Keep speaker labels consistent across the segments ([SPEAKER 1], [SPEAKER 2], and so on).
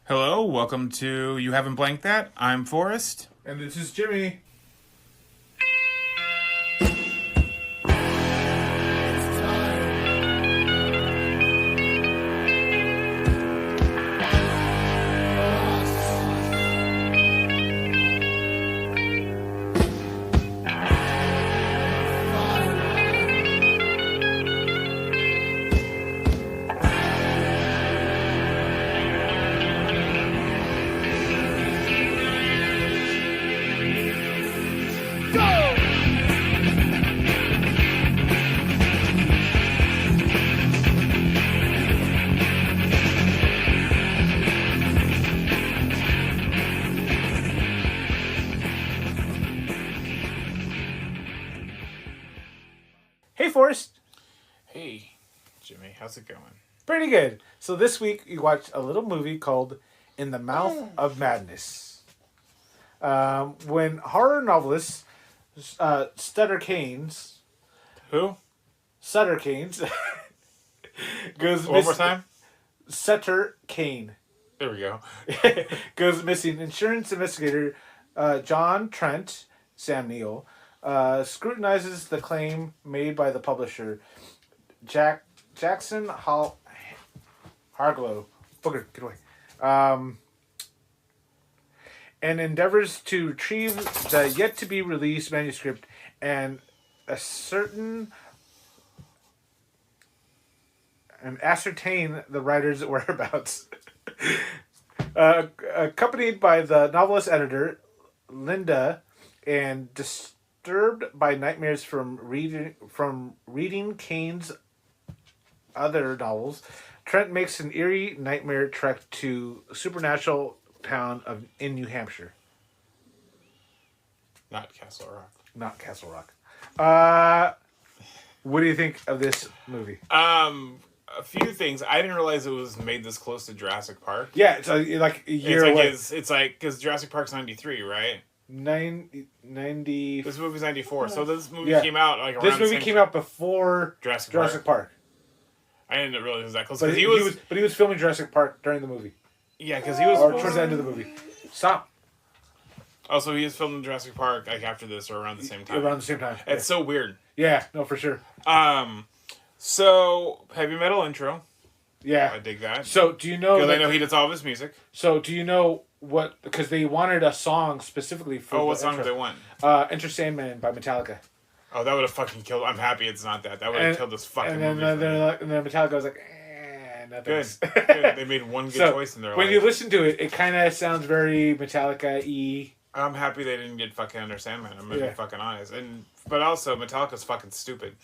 [SPEAKER 1] Hello, welcome to You Haven't Blanked That. I'm Forrest.
[SPEAKER 2] And this is Jimmy. Hey, Forrest.
[SPEAKER 1] Hey, Jimmy, how's it going?
[SPEAKER 2] Pretty good. So this week you watched a little movie called In the Mouth of Madness. When horror novelist Sutter Cain's
[SPEAKER 1] Who?
[SPEAKER 2] Sutter Cain's goes
[SPEAKER 1] One more time?
[SPEAKER 2] Sutter Cain
[SPEAKER 1] There we go.
[SPEAKER 2] goes missing. Insurance investigator John Trent Sam Neill scrutinizes the claim made by the publisher Jackson Harglow. Booger, get away. And endeavors to retrieve the yet to be released manuscript and ascertain the writer's whereabouts. Accompanied by the novelist editor Linda, and disturbed by nightmares from reading Cain's other novels, Trent makes an eerie nightmare trek to supernatural town in New Hampshire.
[SPEAKER 1] Not Castle Rock.
[SPEAKER 2] Not Castle Rock. What do you think of this movie?
[SPEAKER 1] A few things. I didn't realize it was made this close to Jurassic Park.
[SPEAKER 2] Yeah, it's like a year away.
[SPEAKER 1] It's like, because Jurassic Park's 93, right?
[SPEAKER 2] 90.
[SPEAKER 1] This movie's 94, so this movie
[SPEAKER 2] Yeah.
[SPEAKER 1] came out like around
[SPEAKER 2] This
[SPEAKER 1] the
[SPEAKER 2] movie
[SPEAKER 1] same
[SPEAKER 2] came out before
[SPEAKER 1] Jurassic
[SPEAKER 2] Park.
[SPEAKER 1] I didn't realize it was that close.
[SPEAKER 2] But
[SPEAKER 1] 'cause
[SPEAKER 2] he was filming Jurassic Park during the movie.
[SPEAKER 1] Yeah, because he was...
[SPEAKER 2] Or towards the end of the movie. Stop.
[SPEAKER 1] Also, he was filming Jurassic Park like after this or around the same time.
[SPEAKER 2] Around the same time.
[SPEAKER 1] It's so weird.
[SPEAKER 2] Yeah, no, for sure.
[SPEAKER 1] So, heavy metal intro.
[SPEAKER 2] Yeah.
[SPEAKER 1] I dig that.
[SPEAKER 2] So, do you know...
[SPEAKER 1] Because I know he does all of his music.
[SPEAKER 2] So, do you know what... Because they wanted a song specifically for
[SPEAKER 1] what song did they want?
[SPEAKER 2] Enter Sandman by Metallica.
[SPEAKER 1] Oh, that would have fucking killed... I'm happy it's not that. That would have killed this fucking movie.
[SPEAKER 2] And then Metallica was like, no thanks.
[SPEAKER 1] Good. They made one good choice in their life.
[SPEAKER 2] When you listen to it, it kind of sounds very Metallica-y.
[SPEAKER 1] I'm happy they didn't get fucking Under Sandman. I'm gonna be fucking honest. But also, Metallica's fucking stupid.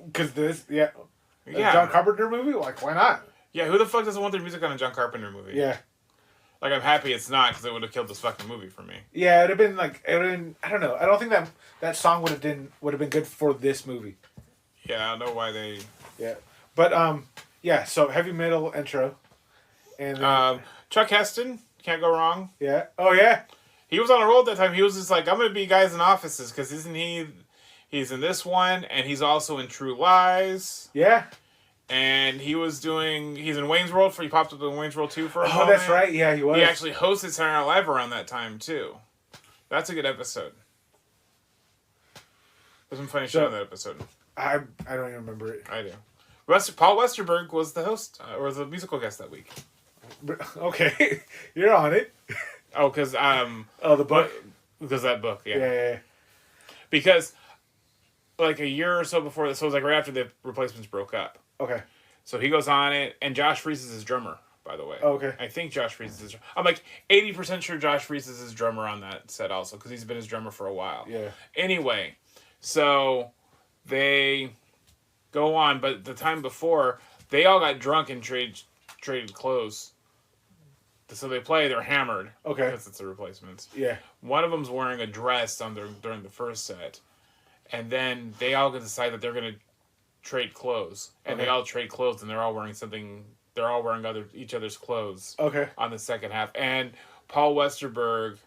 [SPEAKER 2] Because John Carpenter movie? Like, why not?
[SPEAKER 1] Yeah, who the fuck doesn't want their music on a John Carpenter movie?
[SPEAKER 2] Yeah.
[SPEAKER 1] Like, I'm happy it's not, because it would have killed this fucking movie for me.
[SPEAKER 2] Yeah, it would have been I don't know. I don't think that song would have been good for this movie.
[SPEAKER 1] Yeah, I don't know why they...
[SPEAKER 2] Yeah. But, yeah, so heavy metal intro. And
[SPEAKER 1] Chuck Heston, can't go wrong.
[SPEAKER 2] Yeah. Oh, yeah.
[SPEAKER 1] He was on a roll at that time. He was just like, I'm going to be guys in offices, because isn't he... He's in this one, and he's also in True Lies.
[SPEAKER 2] Yeah.
[SPEAKER 1] And he's in Wayne's World, he popped up in Wayne's World 2 for a moment.
[SPEAKER 2] Oh, that's right, yeah, he was.
[SPEAKER 1] He actually hosted Saturday Night Live around that time, too. That's a good episode. There's some funny shit on that episode.
[SPEAKER 2] I don't even remember it.
[SPEAKER 1] I do. Paul Westerberg was the host, or the musical guest that week.
[SPEAKER 2] Okay, you're on it.
[SPEAKER 1] Oh, because...
[SPEAKER 2] the book?
[SPEAKER 1] Because that book, yeah.
[SPEAKER 2] Yeah.
[SPEAKER 1] Because, like, a year or so before this, so it was like right after the Replacements broke up.
[SPEAKER 2] Okay.
[SPEAKER 1] So he goes on it, and Josh Freese is his drummer, by the way.
[SPEAKER 2] Oh, okay.
[SPEAKER 1] I think Josh Freese is his drummer. I'm like 80% sure Josh Freese is his drummer on that set also, because he's been his drummer for a while.
[SPEAKER 2] Yeah.
[SPEAKER 1] Anyway, so they go on, but the time before, they all got drunk and traded clothes. So they play, they're hammered.
[SPEAKER 2] Okay.
[SPEAKER 1] Because it's the Replacements.
[SPEAKER 2] Yeah.
[SPEAKER 1] One of them's wearing a dress during the first set. And then they all decide that they're going to trade clothes. And they all trade clothes, and they're all wearing something. They're all wearing each other's clothes.
[SPEAKER 2] Okay.
[SPEAKER 1] On the second half. And Paul Westerberg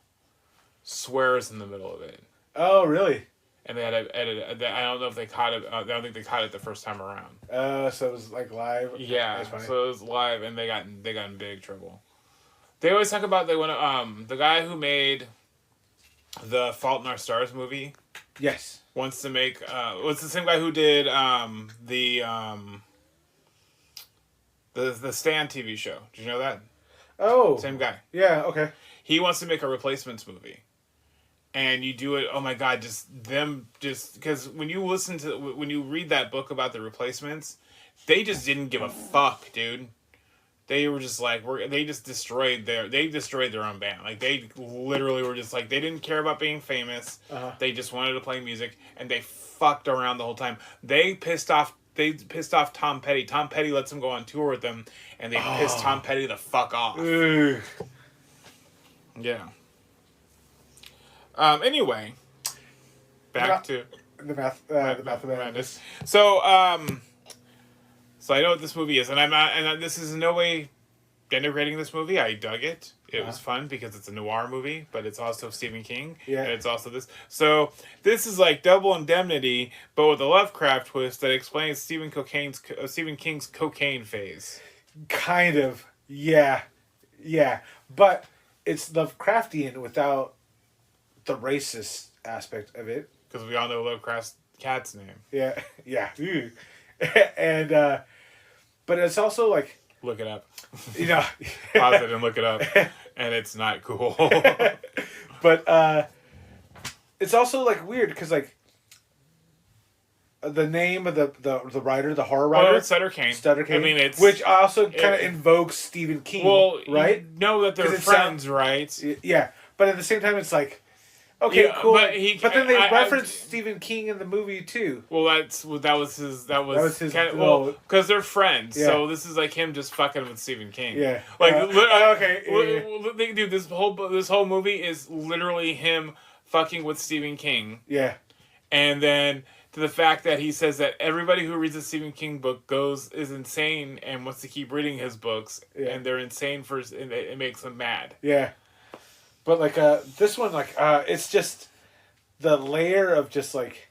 [SPEAKER 1] swears in the middle of it.
[SPEAKER 2] Oh, really?
[SPEAKER 1] And they had to edit it. I don't know if they caught it. I don't think they caught it the first time around.
[SPEAKER 2] So it was like live?
[SPEAKER 1] Yeah. So it was live, and they got in big trouble. They always talk about they want to the guy who made the Fault in Our Stars movie
[SPEAKER 2] Yes.
[SPEAKER 1] wants to make it's the same guy who did the Stan TV show. Did you know that?
[SPEAKER 2] Oh.
[SPEAKER 1] Same guy.
[SPEAKER 2] Yeah. Okay.
[SPEAKER 1] He wants to make a Replacements movie. And you do it, oh my god, because when you read that book about the Replacements, they just didn't give a fuck, dude. They were just like, they destroyed their own band. Like, they literally were just like, they didn't care about being famous.
[SPEAKER 2] Uh-huh.
[SPEAKER 1] They just wanted to play music, and they fucked around the whole time. They pissed off Tom Petty. Tom Petty lets them go on tour with them, and they pissed Tom Petty the fuck off.
[SPEAKER 2] Ugh.
[SPEAKER 1] Yeah. Anyway, back to
[SPEAKER 2] the Math of Madness.
[SPEAKER 1] So I know what this movie is, and I'm not, and this is in no way denigrating this movie. I dug it. It was fun because it's a noir movie, but it's also Stephen King.
[SPEAKER 2] Yeah.
[SPEAKER 1] And it's also this. So this is like double Indemnity, but with a Lovecraft twist that explains Stephen King's cocaine phase.
[SPEAKER 2] Kind of. Yeah. Yeah. But it's Lovecraftian without the racist aspect of it.
[SPEAKER 1] Because we all know Lovecraft's cat's name.
[SPEAKER 2] Yeah. Yeah. And, but it's also like...
[SPEAKER 1] Look it up.
[SPEAKER 2] You know...
[SPEAKER 1] Pause it and look it up. And it's not cool.
[SPEAKER 2] But, it's also, like, weird, because, like, the name of the writer, the horror writer...
[SPEAKER 1] Well, Sutter Cain.
[SPEAKER 2] I mean, it's... Which also kind of invokes Stephen King,
[SPEAKER 1] well,
[SPEAKER 2] right?
[SPEAKER 1] You know that they're friends, right?
[SPEAKER 2] Yeah. But at the same time, it's like... Okay,
[SPEAKER 1] yeah,
[SPEAKER 2] cool.
[SPEAKER 1] But
[SPEAKER 2] then they reference Stephen King in the movie too.
[SPEAKER 1] Well, that was his.
[SPEAKER 2] Well,
[SPEAKER 1] because they're friends.
[SPEAKER 2] Yeah.
[SPEAKER 1] So this is like him just fucking with Stephen King.
[SPEAKER 2] Yeah.
[SPEAKER 1] Like
[SPEAKER 2] okay.
[SPEAKER 1] Dude, this whole movie is literally him fucking with Stephen King.
[SPEAKER 2] Yeah.
[SPEAKER 1] And then to the fact that he says that everybody who reads a Stephen King book is insane and wants to keep reading his books, and they're insane and it makes them mad.
[SPEAKER 2] Yeah. But, like, this one, like, it's just the layer of just, like,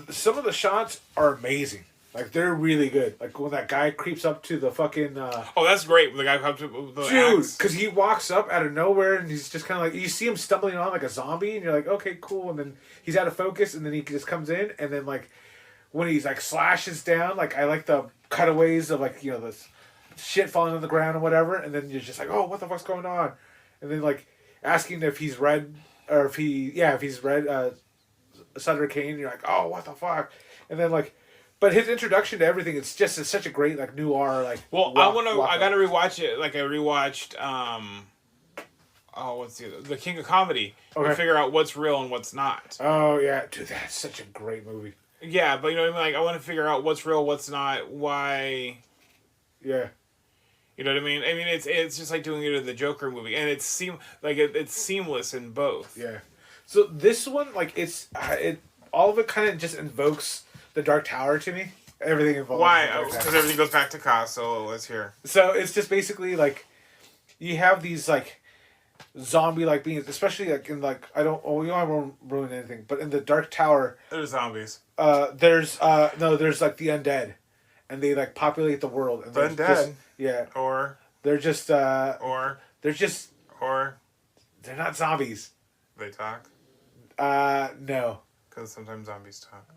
[SPEAKER 2] some of the shots are amazing. Like, they're really good. Like, when that guy creeps up to the fucking...
[SPEAKER 1] Oh, that's great. When the guy comes up with the
[SPEAKER 2] dude,
[SPEAKER 1] axe.
[SPEAKER 2] because he walks up out of nowhere, and he's just kind of like... You see him stumbling on like a zombie, and you're like, okay, cool. And then he's out of focus, and then he just comes in, and then, like, when he's, like, slashes down, like, I like the cutaways of, like, you know, this shit falling on the ground or whatever, and then you're just like, oh, what the fuck's going on? And then, like, asking if he's read, or if he's read Sutter Cain, you're like, oh, what the fuck? And then, like, but his introduction to everything, it's such a great, like, noir, like...
[SPEAKER 1] Well, I gotta rewatch it. Like, I rewatched, what's the King of Comedy.
[SPEAKER 2] Okay.
[SPEAKER 1] To figure out what's real and what's not.
[SPEAKER 2] Oh, yeah. Dude, that's such a great movie.
[SPEAKER 1] Yeah, but, you know what I mean? Like, I want to figure out what's real, what's not, why...
[SPEAKER 2] Yeah.
[SPEAKER 1] You know what I mean? I mean, it's just like doing it in the Joker movie, and it's seamless in both.
[SPEAKER 2] Yeah. So this one, like, all of it kind of just invokes the Dark Tower to me. Everything involves.
[SPEAKER 1] Why? Because everything goes back to Cos. So let's hear.
[SPEAKER 2] So it's just basically like, you have these like zombie like beings, especially like in like we don't ruin anything, but in the Dark Tower,
[SPEAKER 1] there's zombies.
[SPEAKER 2] There's like the undead, and they like populate the world. And
[SPEAKER 1] the undead.
[SPEAKER 2] Yeah.
[SPEAKER 1] Or
[SPEAKER 2] they're just they're not zombies.
[SPEAKER 1] They talk?
[SPEAKER 2] No.
[SPEAKER 1] Because sometimes zombies talk.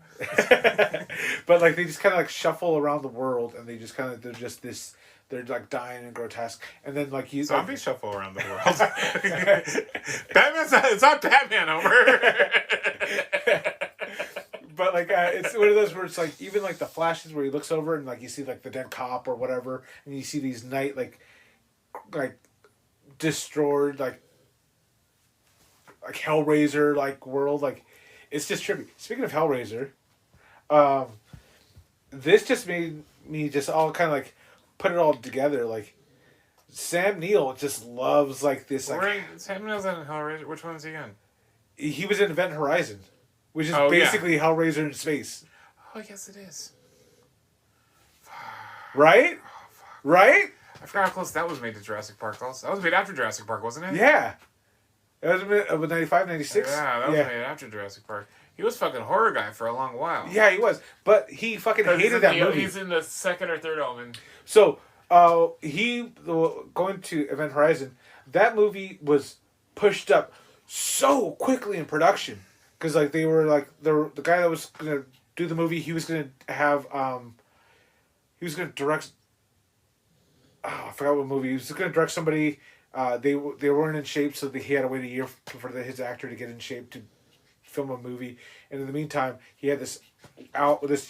[SPEAKER 2] But like they just kind of like shuffle around the world, and they just kind of they're like dying and grotesque, and then like
[SPEAKER 1] zombies shuffle around the world. It's not Batman, Homer.
[SPEAKER 2] But like it's one of those where it's like even like the flashes where he looks over and like you see like the dead cop or whatever, and you see these night like destroyed like Hellraiser like world, like it's just trippy. Speaking of Hellraiser, this just made me just all kind of like put it all together. Like Sam Neill just loves like this. Like,
[SPEAKER 1] Sam Neill's in Hellraiser. Which one is he in?
[SPEAKER 2] He was in Event Horizon. Which is basically Hellraiser in space.
[SPEAKER 1] Oh, yes, it is.
[SPEAKER 2] Right?
[SPEAKER 1] Oh, fuck.
[SPEAKER 2] Right?
[SPEAKER 1] I forgot how close that was made to Jurassic Park, also. That was made after Jurassic Park, wasn't it?
[SPEAKER 2] Yeah. It was 95, 96?
[SPEAKER 1] Yeah, that was made after Jurassic Park. He was fucking horror guy for a long while.
[SPEAKER 2] Yeah, he was. But he fucking hated that movie.
[SPEAKER 1] He's in the second or third Omen.
[SPEAKER 2] So, Going to Event Horizon, that movie was pushed up so quickly in production because like they were like the guy that was gonna do the movie, he was gonna have he was gonna direct. Oh, I forgot what movie he was gonna direct somebody. They weren't in shape, so he had to wait a year for his actor to get in shape to film a movie. And in the meantime, he had this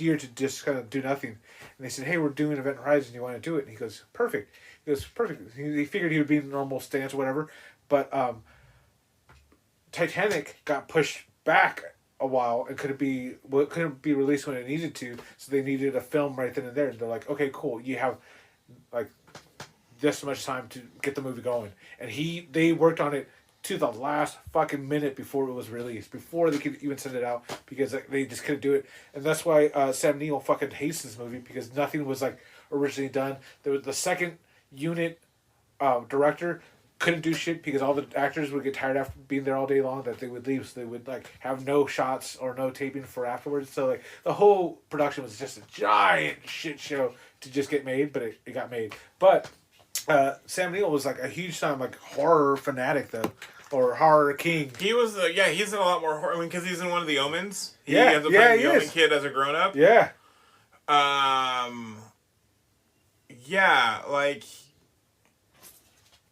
[SPEAKER 2] year to just kind of do nothing. And they said, "Hey, we're doing Event Horizon. You want to do it?" And he goes, "Perfect." He goes, "Perfect." He figured he would be in normal stance or whatever, but Titanic got pushed back a while and couldn't be released when it needed to. So they needed a film right then and there. And they're like, "Okay, cool. You have like this much time to get the movie going." And they worked on it to the last fucking minute before it was released, before they could even send it out, because like, they just couldn't do it. And that's why Sam Neill fucking hates this movie, because nothing was like originally done. The second unit director couldn't do shit because all the actors would get tired after being there all day long, that they would leave, so they would like have no shots or no taping for afterwards. So like the whole production was just a giant shit show to just get made, but it got made. But Sam Neill was like a huge time like horror fanatic though, or horror king.
[SPEAKER 1] He was he's in a lot more horror. I mean, because he's in one of the Omens. He
[SPEAKER 2] Yeah,
[SPEAKER 1] ends up
[SPEAKER 2] yeah,
[SPEAKER 1] playing
[SPEAKER 2] he
[SPEAKER 1] the Omen
[SPEAKER 2] is.
[SPEAKER 1] kid as a grown up.
[SPEAKER 2] Yeah.
[SPEAKER 1] Yeah, like.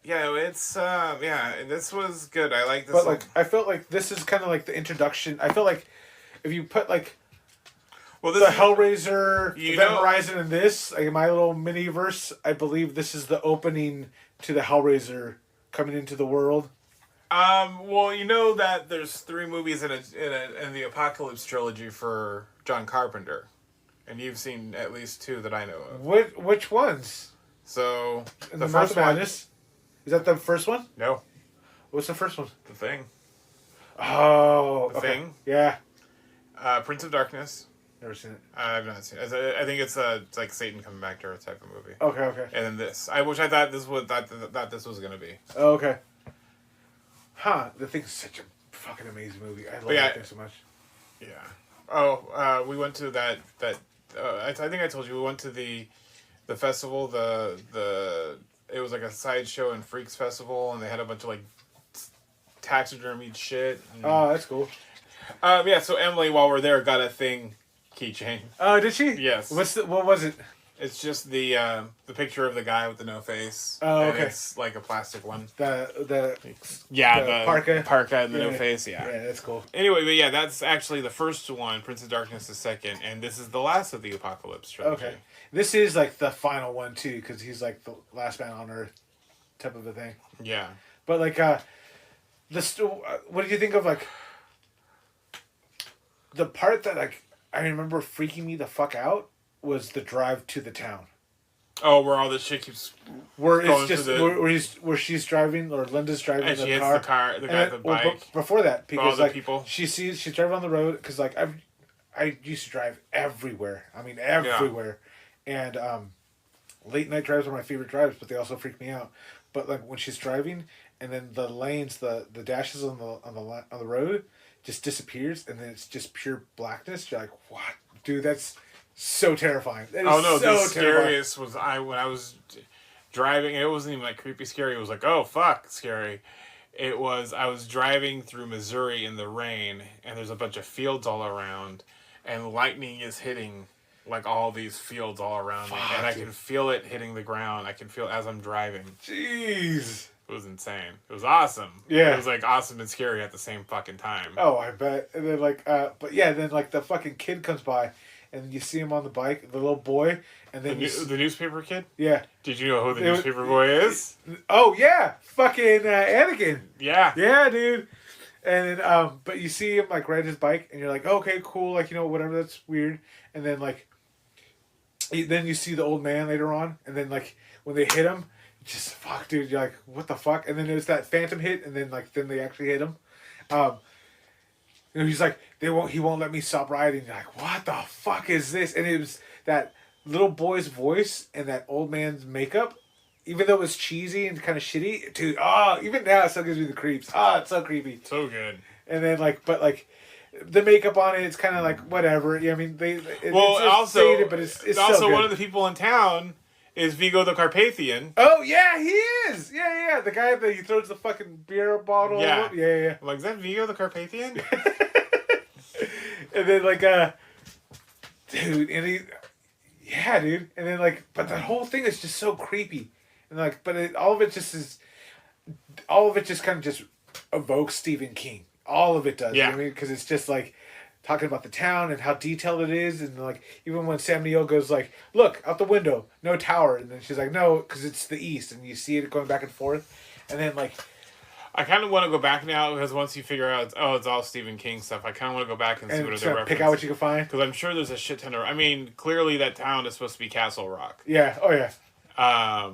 [SPEAKER 1] Yeah, it's this was good. I like this.
[SPEAKER 2] But like I felt like this is kind of like the introduction. I feel like if you put like the Hellraiser, Event Horizon, and this, like my little mini verse, I believe this is the opening to the Hellraiser coming into the world.
[SPEAKER 1] Well, you know that there's 3 movies in the Apocalypse trilogy for John Carpenter, and you've seen at least 2 that I know of.
[SPEAKER 2] Which ones?
[SPEAKER 1] So
[SPEAKER 2] the first one. Is that the first one?
[SPEAKER 1] No.
[SPEAKER 2] What's the first one?
[SPEAKER 1] The Thing.
[SPEAKER 2] Oh,
[SPEAKER 1] The Thing.
[SPEAKER 2] Yeah.
[SPEAKER 1] Prince of Darkness.
[SPEAKER 2] Never seen it.
[SPEAKER 1] I've not seen it. I think it's like Satan coming back to Earth type of movie.
[SPEAKER 2] Okay.
[SPEAKER 1] And then this, which I thought this was gonna be.
[SPEAKER 2] Oh, okay. Huh? The Thing's such a fucking amazing movie. I love that thing so much.
[SPEAKER 1] Yeah. Oh, we went to that. I think I told you we went to the festival. It was like a sideshow and freaks festival, and they had a bunch of like taxidermied shit.
[SPEAKER 2] Oh, that's cool.
[SPEAKER 1] Yeah. So Emily, while we're there, got a Thing keychain.
[SPEAKER 2] Oh, did she?
[SPEAKER 1] Yes.
[SPEAKER 2] What was it?
[SPEAKER 1] It's just the picture of the guy with the no face.
[SPEAKER 2] Oh, okay.
[SPEAKER 1] And it's like a plastic one.
[SPEAKER 2] The
[SPEAKER 1] parka and the no face. Yeah.
[SPEAKER 2] Yeah, that's cool.
[SPEAKER 1] Anyway, but yeah, that's actually the first one. Prince of Darkness is second, and this is the last of the Apocalypse trilogy.
[SPEAKER 2] Okay. This is like the final one too, because he's like the last man on Earth, type of a thing.
[SPEAKER 1] Yeah.
[SPEAKER 2] But like, what did you think of like the part that like I remember freaking me the fuck out was the drive to the town.
[SPEAKER 1] Oh, where all this shit keeps
[SPEAKER 2] where it's just where she's driving or Linda's driving
[SPEAKER 1] and
[SPEAKER 2] the
[SPEAKER 1] she hits
[SPEAKER 2] car.
[SPEAKER 1] the guy with the bike.
[SPEAKER 2] Before that, because
[SPEAKER 1] all
[SPEAKER 2] like
[SPEAKER 1] people.
[SPEAKER 2] she's driving on the road because like I used to drive everywhere. I mean everywhere, and late night drives are my favorite drives, but they also freak me out. But like when she's driving and then the lanes, the dashes on the road just disappears and then it's just pure blackness. You're like, what, dude? That's so terrifying.
[SPEAKER 1] Oh no, the scariest was when I was driving. It wasn't even like creepy scary. It was like, oh fuck, scary. It was I was driving through Missouri in the rain, and there's a bunch of fields all around, and lightning is hitting like all these fields all around me, and I can feel it hitting the ground. I can feel it as I'm driving.
[SPEAKER 2] Jeez.
[SPEAKER 1] It was insane. It was awesome.
[SPEAKER 2] Yeah.
[SPEAKER 1] It was like awesome and scary at the same fucking time.
[SPEAKER 2] Oh, I bet. And then like, but yeah, then like the fucking kid comes by, and you see him on the bike, the little boy, and then
[SPEAKER 1] the newspaper kid.
[SPEAKER 2] Yeah.
[SPEAKER 1] Did you know who the newspaper boy is?
[SPEAKER 2] Oh yeah, fucking Anakin.
[SPEAKER 1] Yeah.
[SPEAKER 2] Yeah, dude. And then but you see him like ride his bike, and you're like, okay, cool, like whatever, that's weird. And then like, then you see the old man later on, and then like when they hit him. Just fuck, dude. You're like, what the fuck? And then there's that phantom hit, and then then they actually hit him. He's like, he won't let me stop riding. You're like, what the fuck is this? And it was that little boy's voice and that old man's makeup, even though it was cheesy and kind of shitty. Dude, even now it still gives me the creeps. It's so creepy.
[SPEAKER 1] So good.
[SPEAKER 2] And then but the makeup on it, it's kind of like whatever. Yeah, I mean it's
[SPEAKER 1] also
[SPEAKER 2] dated, but it's
[SPEAKER 1] also
[SPEAKER 2] so good.
[SPEAKER 1] One of the people in town is Vigo the Carpathian.
[SPEAKER 2] Oh yeah, he is. Yeah. The guy that he throws the fucking beer bottle.
[SPEAKER 1] Yeah.
[SPEAKER 2] Yeah.
[SPEAKER 1] I'm like, is that Vigo the Carpathian?
[SPEAKER 2] And then dude, dude, and then but the whole thing is just so creepy, and all of it just kind of just evokes Stephen King. All of it does.
[SPEAKER 1] Yeah.
[SPEAKER 2] You know what I mean? Because it's just talking about the town and how detailed it is, and even when Sam Neill goes look out the window, no tower, and then she's like, no, because it's the east, and you see it going back and forth, and then
[SPEAKER 1] I kind of want to go back now because once you figure out it's all Stephen King stuff, I kind of want to go back and see what other references.
[SPEAKER 2] Pick out what you can find.
[SPEAKER 1] Because I'm sure there's a shit ton of. I mean, clearly that town is supposed to be Castle Rock.
[SPEAKER 2] Yeah. Oh yeah.
[SPEAKER 1] I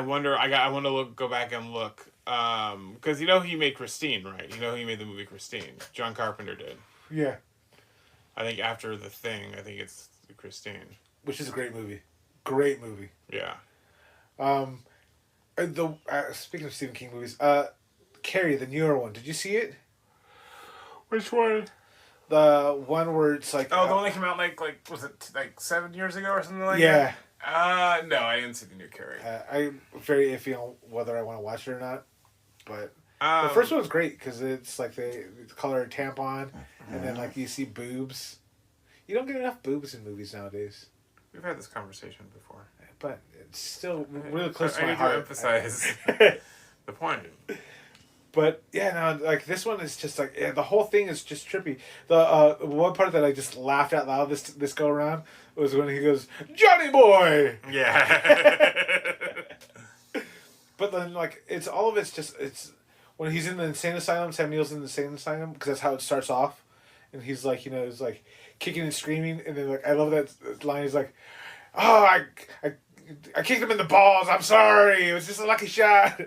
[SPEAKER 1] wonder. I want to go back and look. Because he made Christine, right? He made the movie Christine. John Carpenter did.
[SPEAKER 2] Yeah.
[SPEAKER 1] I think after The Thing, I think it's Christine.
[SPEAKER 2] Which is a great movie. Great movie.
[SPEAKER 1] Yeah.
[SPEAKER 2] Speaking of Stephen King movies, Carrie, the newer one, did you see it?
[SPEAKER 1] Which one?
[SPEAKER 2] The one where it's
[SPEAKER 1] the one that came out was it 7 years ago or something like
[SPEAKER 2] that?
[SPEAKER 1] Yeah. No, I didn't see the new Carrie.
[SPEAKER 2] I'm very iffy on whether I want to watch it or not. But the first one was great because it's they color a tampon, and then you see boobs. You don't get enough boobs in movies nowadays.
[SPEAKER 1] We've had this conversation before.
[SPEAKER 2] But it's still really close to my
[SPEAKER 1] I
[SPEAKER 2] heart.
[SPEAKER 1] need to emphasize the point.
[SPEAKER 2] But yeah, no, this one is just the whole thing is just trippy. The one part that I just laughed out loud this go around was when he goes, "Johnny boy."
[SPEAKER 1] Yeah.
[SPEAKER 2] But then it's all of it's when he's in the insane asylum. Sam Neill's in the insane asylum because that's how it starts off, and he's he's kicking and screaming, and then I love that line. He's like, "Oh, I kicked him in the balls. I'm sorry. It was just a lucky shot."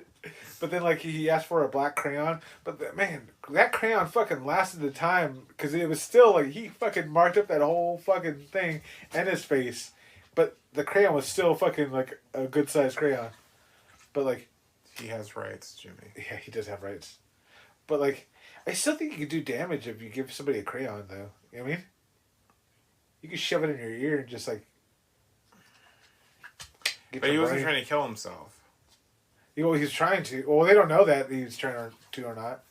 [SPEAKER 2] But then he asked for a black crayon. But that crayon fucking lasted the time because it was still he fucking marked up that whole fucking thing and his face. But the crayon was still fucking a good sized crayon. But
[SPEAKER 1] he has rights, Jimmy.
[SPEAKER 2] Yeah, he does have rights. But I still think you could do damage if you give somebody a crayon though. You know what I mean? You could shove it in your ear and just
[SPEAKER 1] But he wasn't trying to kill himself.
[SPEAKER 2] He was trying to. Well, they don't know that he was trying to or not.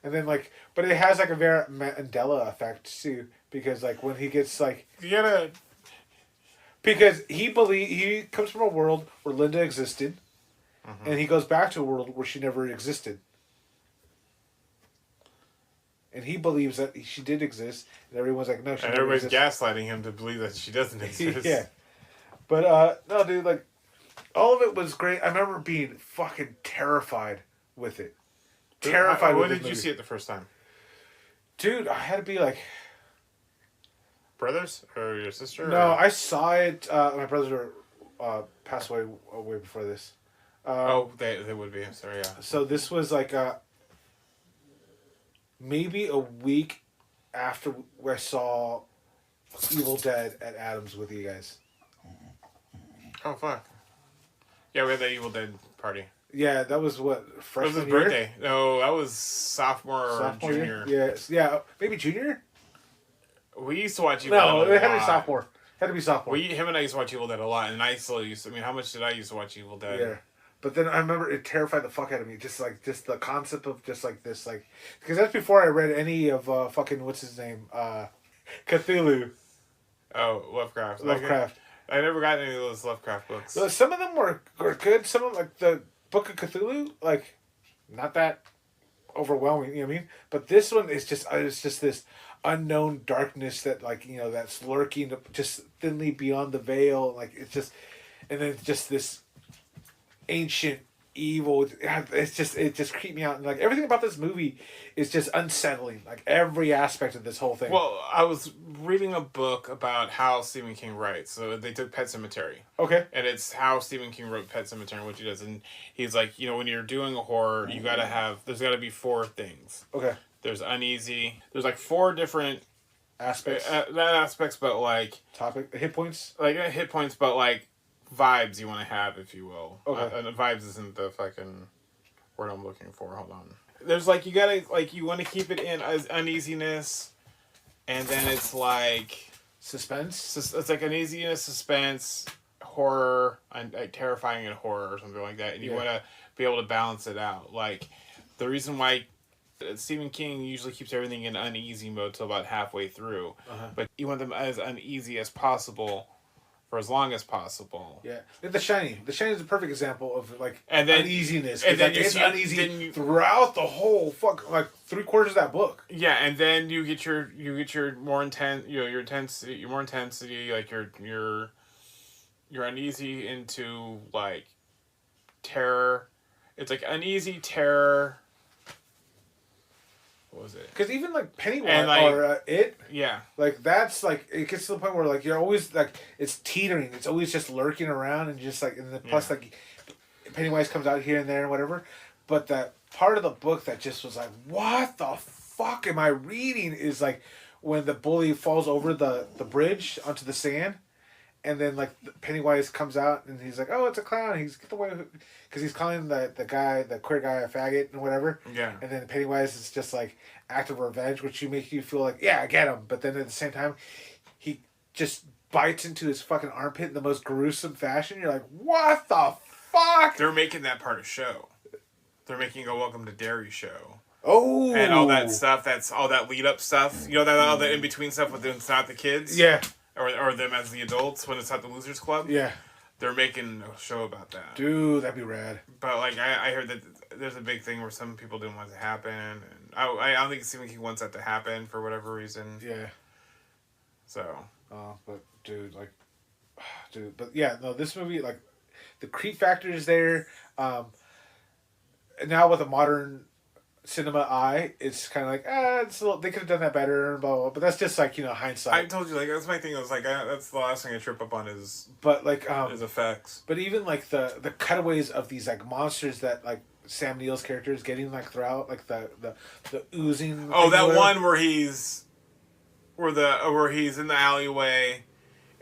[SPEAKER 2] And then but it has a very Mandela effect too, because when he gets
[SPEAKER 1] you gotta.
[SPEAKER 2] Because he comes from a world where Linda existed, and he goes back to a world where she never existed. And he believes that she did exist, and everyone's like, no, she
[SPEAKER 1] and
[SPEAKER 2] never
[SPEAKER 1] everybody's
[SPEAKER 2] existed.
[SPEAKER 1] gaslighting him to believe that she doesn't exist.
[SPEAKER 2] Yeah. But, no, dude, all of it was great. I remember being fucking terrified with it. Terrified with it.
[SPEAKER 1] When did you see it the first time?
[SPEAKER 2] Dude, I had to be
[SPEAKER 1] brothers? Or your sister?
[SPEAKER 2] No, I saw it. My brothers were passed away way before this.
[SPEAKER 1] They would be. I'm sorry, yeah.
[SPEAKER 2] So this was maybe a week after I saw Evil Dead at Adams with you guys.
[SPEAKER 1] Oh, fuck. Yeah, we had that Evil Dead party.
[SPEAKER 2] Yeah, that was what, freshman
[SPEAKER 1] That was his
[SPEAKER 2] year?
[SPEAKER 1] birthday. No, that was sophomore or junior.
[SPEAKER 2] Year? Yeah, maybe junior?
[SPEAKER 1] We used to watch Evil Dead a lot.
[SPEAKER 2] No, it had to be sophomore. Had to be sophomore.
[SPEAKER 1] Him and I used to watch Evil Dead a lot, and I still used to. I mean, how much did I used to watch Evil Dead?
[SPEAKER 2] Yeah. But then I remember it terrified the fuck out of me. Just the concept of this, because that's before I read any of fucking, what's his name? Cthulhu.
[SPEAKER 1] Oh, Lovecraft.
[SPEAKER 2] Lovecraft.
[SPEAKER 1] I never got any of those Lovecraft books.
[SPEAKER 2] So some of them were good. Some of them, the Book of Cthulhu, not that overwhelming, you know what I mean? But this one is it's just this unknown darkness that that's lurking just thinly beyond the veil. It's just, and then just this ancient evil. It just creeped me out, and everything about this movie is just unsettling. Every aspect of this whole thing.
[SPEAKER 1] Well, I was reading a book about how Stephen King writes. So they took Pet Sematary.
[SPEAKER 2] Okay.
[SPEAKER 1] And it's how Stephen King wrote Pet Sematary and what he does. And he's like, when you're doing a horror, there's gotta be 4 things.
[SPEAKER 2] Okay.
[SPEAKER 1] There's uneasy. There's 4 different
[SPEAKER 2] aspects.
[SPEAKER 1] Not aspects, but
[SPEAKER 2] topic hit points.
[SPEAKER 1] Hit points, but vibes you want to have, if you will.
[SPEAKER 2] Okay.
[SPEAKER 1] Vibes isn't the fucking word I'm looking for. Hold on. There's you gotta you want to keep it in as uneasiness, and then it's
[SPEAKER 2] Suspense.
[SPEAKER 1] It's like uneasiness, suspense, horror, and terrifying and horror or something like that. And you want to be able to balance it out. Like the reason why Stephen King usually keeps everything in uneasy mode till about halfway through, but you want them as uneasy as possible for as long as possible.
[SPEAKER 2] Yeah, like The Shining. The Shining is a perfect example of like uneasiness.
[SPEAKER 1] And then
[SPEAKER 2] it's uneasy throughout the whole like 3/4 of that book.
[SPEAKER 1] Yeah, and then you get your more intense, your more intensity, like you're uneasy into like terror. It's like uneasy terror. What was it?
[SPEAKER 2] Because even like Pennywise or It, like that's like it gets to the point where like you're always like it's teetering. It's always just lurking around and just like and then plus like Pennywise comes out here and there and whatever. But that part of the book that just was like, what the fuck am I reading? Is like when the bully falls over the bridge onto the sand. And then, like, Pennywise comes out, and he's like, oh, it's a clown. He's, get away, because he's calling the queer guy a faggot and whatever.
[SPEAKER 1] Yeah.
[SPEAKER 2] And then Pennywise is just, like, act of revenge, which makes you feel like, yeah, I get him. But then at the same time, he just bites into his fucking armpit in the most gruesome fashion. You're like, what the fuck?
[SPEAKER 1] They're making that part a show. They're making a Welcome to Derry show.
[SPEAKER 2] Oh.
[SPEAKER 1] And all that stuff, that's all that lead-up stuff. You know, that all the in-between stuff with it's not the kids?
[SPEAKER 2] Yeah.
[SPEAKER 1] Or them as the adults when it's at the Losers Club.
[SPEAKER 2] Yeah.
[SPEAKER 1] They're making a show about that.
[SPEAKER 2] Dude, that'd be rad.
[SPEAKER 1] But, like, I heard that there's a big thing where some people didn't want it to happen. And I don't think Stephen King wants that to happen for whatever reason.
[SPEAKER 2] Yeah.
[SPEAKER 1] So.
[SPEAKER 2] But, dude, like... Dude, but yeah, no, this movie, like, the creep factor is there. Now with a modern cinema eye, it's kind of like, they could have done that better, and blah, blah, blah. But that's just like, hindsight.
[SPEAKER 1] I told you, like, that's my thing. I was like, that's the last thing I trip up on is effects.
[SPEAKER 2] But even like the cutaways of these like monsters that like Sam Neill's character is getting like throughout, like the oozing.
[SPEAKER 1] Oh, that one where he's in the alleyway.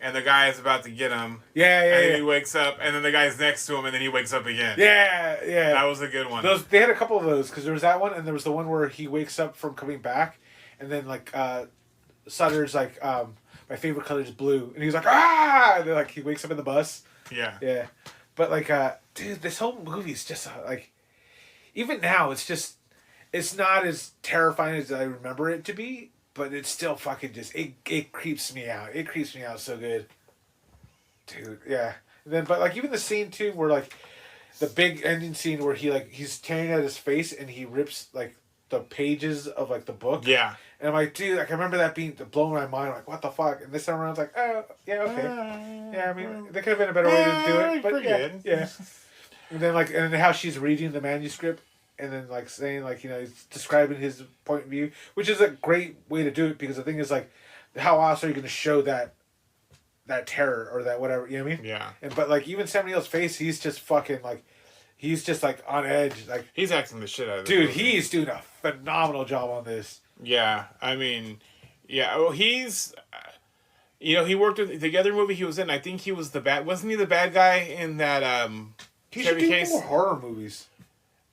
[SPEAKER 1] And the guy is about to get him.
[SPEAKER 2] Yeah.
[SPEAKER 1] And then he wakes up, and then the guy's next to him, and then he wakes up again.
[SPEAKER 2] Yeah.
[SPEAKER 1] That was a good one.
[SPEAKER 2] They had a couple of those, because there was that one, and there was the one where he wakes up from coming back, and then, like, Sutter's like, my favorite color is blue. And he's like, ah! And then, like, he wakes up in the bus.
[SPEAKER 1] Yeah.
[SPEAKER 2] Yeah. But, like, dude, this whole movie is just, like, even now, it's not as terrifying as I remember it to be. But it's still fucking just it creeps me out. It creeps me out so good, dude. Yeah. And then, but like even the scene too, where like the big ending scene where he's tearing at his face and he rips like the pages of like the book.
[SPEAKER 1] Yeah.
[SPEAKER 2] And I'm like, dude, like I remember that being blowing my mind. I'm like, what the fuck? And this time around, I was like, oh yeah, okay, yeah. I mean, there could have been a better way to do it, but yeah. And then and how she's reading the manuscript. And then, like, saying, like, he's describing his point of view, which is a great way to do it, because the thing is, like, how else are you going to show that terror or that whatever, you know what I mean?
[SPEAKER 1] Yeah.
[SPEAKER 2] But, like, even Sam Neill's face, he's just fucking, like, he's just, like, on edge. Like,
[SPEAKER 1] he's acting the shit out of it.
[SPEAKER 2] Dude, he's doing a phenomenal job on this.
[SPEAKER 1] Yeah. I mean, yeah. Well, he's, he worked with the other movie he was in. I think he was wasn't he the bad guy in that,
[SPEAKER 2] he should do more horror movies.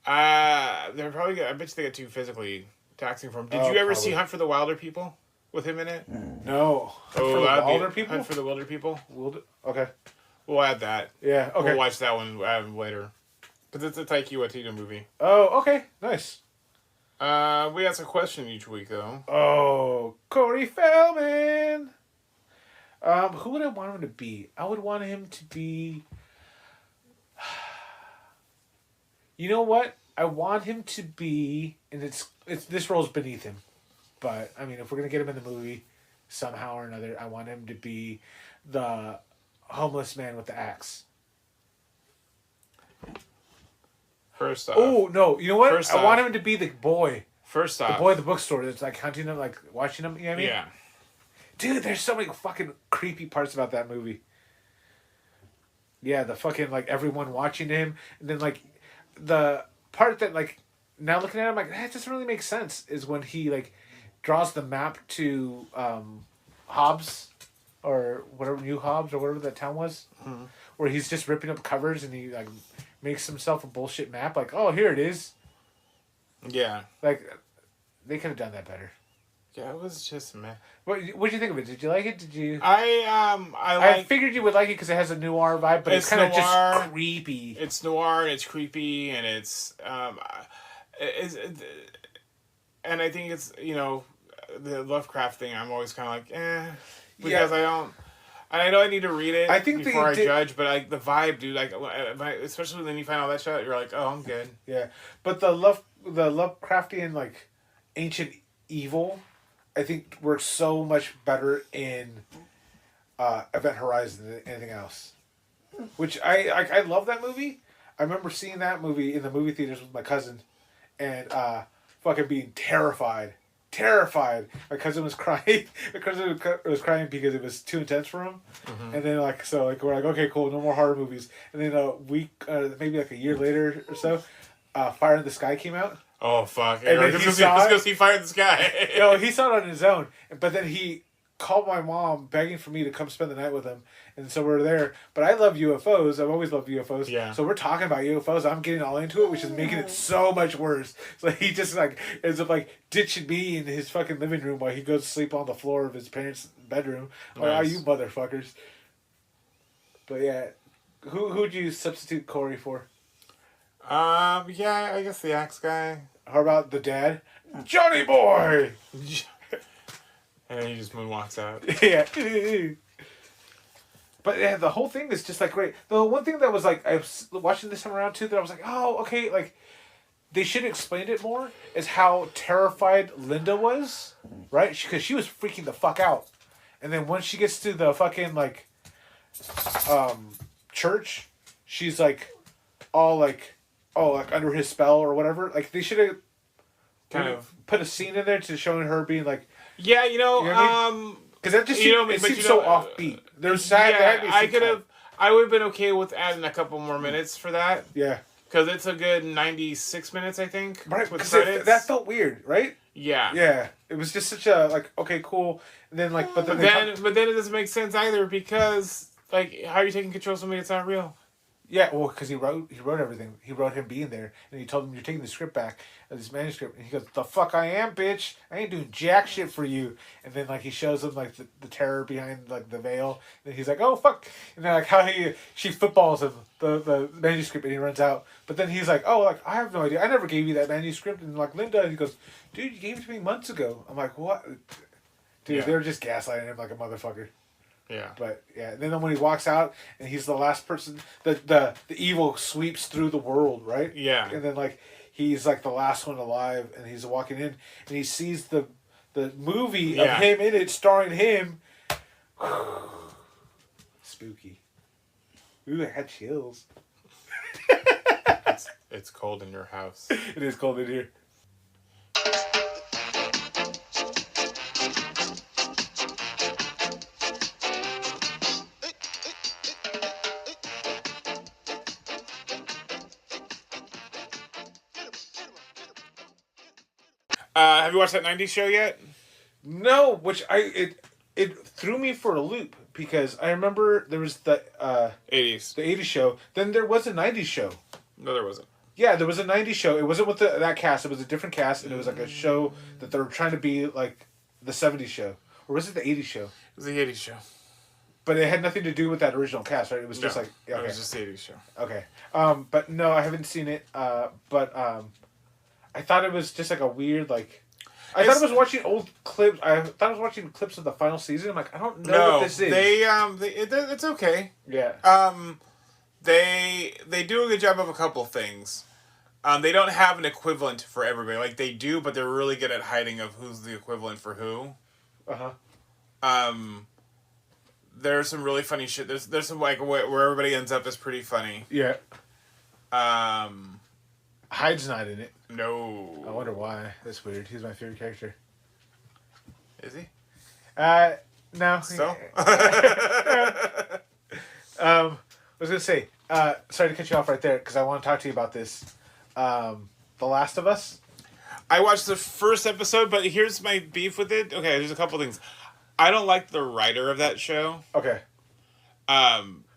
[SPEAKER 1] They're probably. I bet you they get too physically taxing for him. Did you ever see Hunt for the Wilder People with him in it?
[SPEAKER 2] No.
[SPEAKER 1] Hunt for the Wilder People. Hunt for the Wilder People.
[SPEAKER 2] Okay.
[SPEAKER 1] We'll add that.
[SPEAKER 2] Yeah. Okay.
[SPEAKER 1] We'll watch that one later, because it's a Taiki Waititi movie.
[SPEAKER 2] Oh, okay. Nice.
[SPEAKER 1] We ask a question each week though.
[SPEAKER 2] Oh, Corey Feldman. Who would I want him to be? I would want him to be. You know what? I want him to be, and it's this role's beneath him, but I mean, if we're gonna get him in the movie, somehow or another, I want him to be the homeless man with the axe.
[SPEAKER 1] First off.
[SPEAKER 2] Oh no! You know what? I want him to be the boy.
[SPEAKER 1] First off,
[SPEAKER 2] the boy at the bookstore that's like hunting him, like watching him. You know what I mean?
[SPEAKER 1] Yeah.
[SPEAKER 2] Dude, there's so many fucking creepy parts about that movie. Yeah, the fucking like everyone watching him, and then like. The part that, like, now looking at it, I'm like, that doesn't really make sense, is when he, like, draws the map to Hobbs, or whatever, New Hobbs, or whatever that town was, where he's just ripping up covers, and he, like, makes himself a bullshit map, like, oh, here it is.
[SPEAKER 1] Yeah.
[SPEAKER 2] Like, they could have done that better.
[SPEAKER 1] Yeah, it was just meh.
[SPEAKER 2] What did you think of it? Did you like it? Did you?
[SPEAKER 1] I
[SPEAKER 2] figured you would like it because it has a noir vibe, but it's kind of just creepy.
[SPEAKER 1] It's noir and it's creepy and and I think it's the Lovecraft thing. I'm always kind of like because I know I need to read it before I judge, but the vibe, dude, especially when you find all that shit, you're like, oh, I'm good.
[SPEAKER 2] Yeah, but the Lovecraftian like ancient evil, I think works so much better in Event Horizon than anything else. Which I love that movie. I remember seeing that movie in the movie theaters with my cousin, and fucking being terrified. My cousin was crying. My cousin was crying because it was too intense for him. Mm-hmm. And then we're like, okay, cool, no more horror movies. And then a week, maybe like a year later or so, Fire in the Sky came out.
[SPEAKER 1] Oh fuck!
[SPEAKER 2] And then
[SPEAKER 1] let's go see Fire in the Sky.
[SPEAKER 2] No, he saw it on his own, but then he called my mom begging for me to come spend the night with him, and so we're there. But I love UFOs. I've always loved UFOs.
[SPEAKER 1] Yeah.
[SPEAKER 2] So we're talking about UFOs. I'm getting all into it, which is making it so much worse. So he just ends up ditching me in his fucking living room while he goes to sleep on the floor of his parents' bedroom. Nice. Like, you motherfuckers. But yeah, who'd you substitute Corey for?
[SPEAKER 1] Yeah, I guess the axe guy.
[SPEAKER 2] How about the dad? Johnny boy!
[SPEAKER 1] And then he just moonwalks out.
[SPEAKER 2] Yeah. But yeah, the whole thing is just great. The one thing that was I was watching this time around too that I was like, oh, okay, they should have explained it more is how terrified Linda was, right? Because she was freaking the fuck out. And then once she gets to the fucking church, she's all under his spell or whatever. They should have kind of put a scene in there to showing her being
[SPEAKER 1] yeah,
[SPEAKER 2] you know what I mean? Because that just seems so offbeat. There's sad.
[SPEAKER 1] Yeah, I would have been okay with adding a couple more minutes for that.
[SPEAKER 2] Yeah.
[SPEAKER 1] Because it's a good 96 minutes, I think.
[SPEAKER 2] Right, because that felt weird, right?
[SPEAKER 1] Yeah.
[SPEAKER 2] Yeah. It was just such a, okay, cool. And then, but then
[SPEAKER 1] it doesn't make sense either because, how are you taking control of somebody that's not real?
[SPEAKER 2] Yeah, well, because he wrote everything. He wrote him being there, and he told him, you're taking the script back, this manuscript. And he goes, the fuck I am, bitch. I ain't doing jack shit for you. And then, he shows him, the terror behind, the veil. And he's like, oh, fuck. And then, how she footballs him, the manuscript, and he runs out. But then he's like, oh, I have no idea. I never gave you that manuscript. And, Linda, he goes, dude, you gave it to me months ago. I'm like, what? Dude, they were just gaslighting him like a motherfucker.
[SPEAKER 1] Yeah.
[SPEAKER 2] But yeah, and then when he walks out and he's the last person, the evil sweeps through the world, right?
[SPEAKER 1] Yeah.
[SPEAKER 2] And then he's the last one alive, and he's walking in and he sees the movie of him in it, starring him. Spooky. Ooh, I had chills.
[SPEAKER 1] It's cold in your house.
[SPEAKER 2] It is cold in here.
[SPEAKER 1] Have you watched that 90s show yet?
[SPEAKER 2] No, which it threw me for a loop because I remember there was the
[SPEAKER 1] 80s.
[SPEAKER 2] The 80s show. Then there was a 90s show.
[SPEAKER 1] No, there wasn't.
[SPEAKER 2] Yeah, there was a 90s show. It wasn't with that cast. It was a different cast, and it was a show that they were trying to be the 70s show. Or was it the 80s show?
[SPEAKER 1] It was the 80s show.
[SPEAKER 2] But it had nothing to do with that original cast, right? It was just
[SPEAKER 1] okay.
[SPEAKER 2] It
[SPEAKER 1] was just the 80s show.
[SPEAKER 2] Okay. But no, I haven't seen it. But I thought it was just a weird I thought I was watching old clips. I thought I was watching clips of the final season. I'm like, I don't know what this is.
[SPEAKER 1] It's okay.
[SPEAKER 2] Yeah.
[SPEAKER 1] They do a good job of a couple things. They don't have an equivalent for everybody. They do, but they're really good at hiding of who's the equivalent for who.
[SPEAKER 2] Uh-huh.
[SPEAKER 1] There's some really funny shit. There's some where everybody ends up is pretty funny.
[SPEAKER 2] Yeah. Hyde's not in it.
[SPEAKER 1] No.
[SPEAKER 2] I wonder why. That's weird. He's my favorite character.
[SPEAKER 1] Is he?
[SPEAKER 2] No.
[SPEAKER 1] So?
[SPEAKER 2] I was going to say, sorry to cut you off right there, because I want to talk to you about this. The Last of Us?
[SPEAKER 1] I watched the first episode, but here's my beef with it. Okay, there's a couple things. I don't like the writer of that show.
[SPEAKER 2] Okay.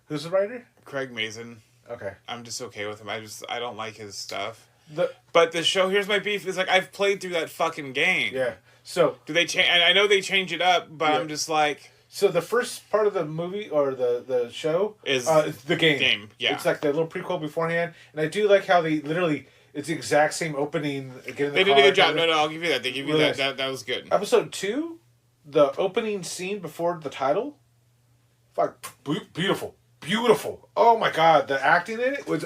[SPEAKER 2] Who's the writer?
[SPEAKER 1] Craig Mazin.
[SPEAKER 2] Okay.
[SPEAKER 1] I'm just okay with him. I don't like his stuff. But the show, here's my beef, is like, I've played through that fucking game.
[SPEAKER 2] Yeah. So
[SPEAKER 1] do they change? I know they change it up, but I'm just like.
[SPEAKER 2] So the first part of the movie or the show
[SPEAKER 1] is
[SPEAKER 2] the game.
[SPEAKER 1] Yeah.
[SPEAKER 2] It's like the little prequel beforehand, and I do like how they literally. It's the exact same opening. They
[SPEAKER 1] did a good job. No, I'll give you that. They give you really that. That was good.
[SPEAKER 2] Episode 2, the opening scene before the title, fuck, beautiful. Oh my god, the acting in it was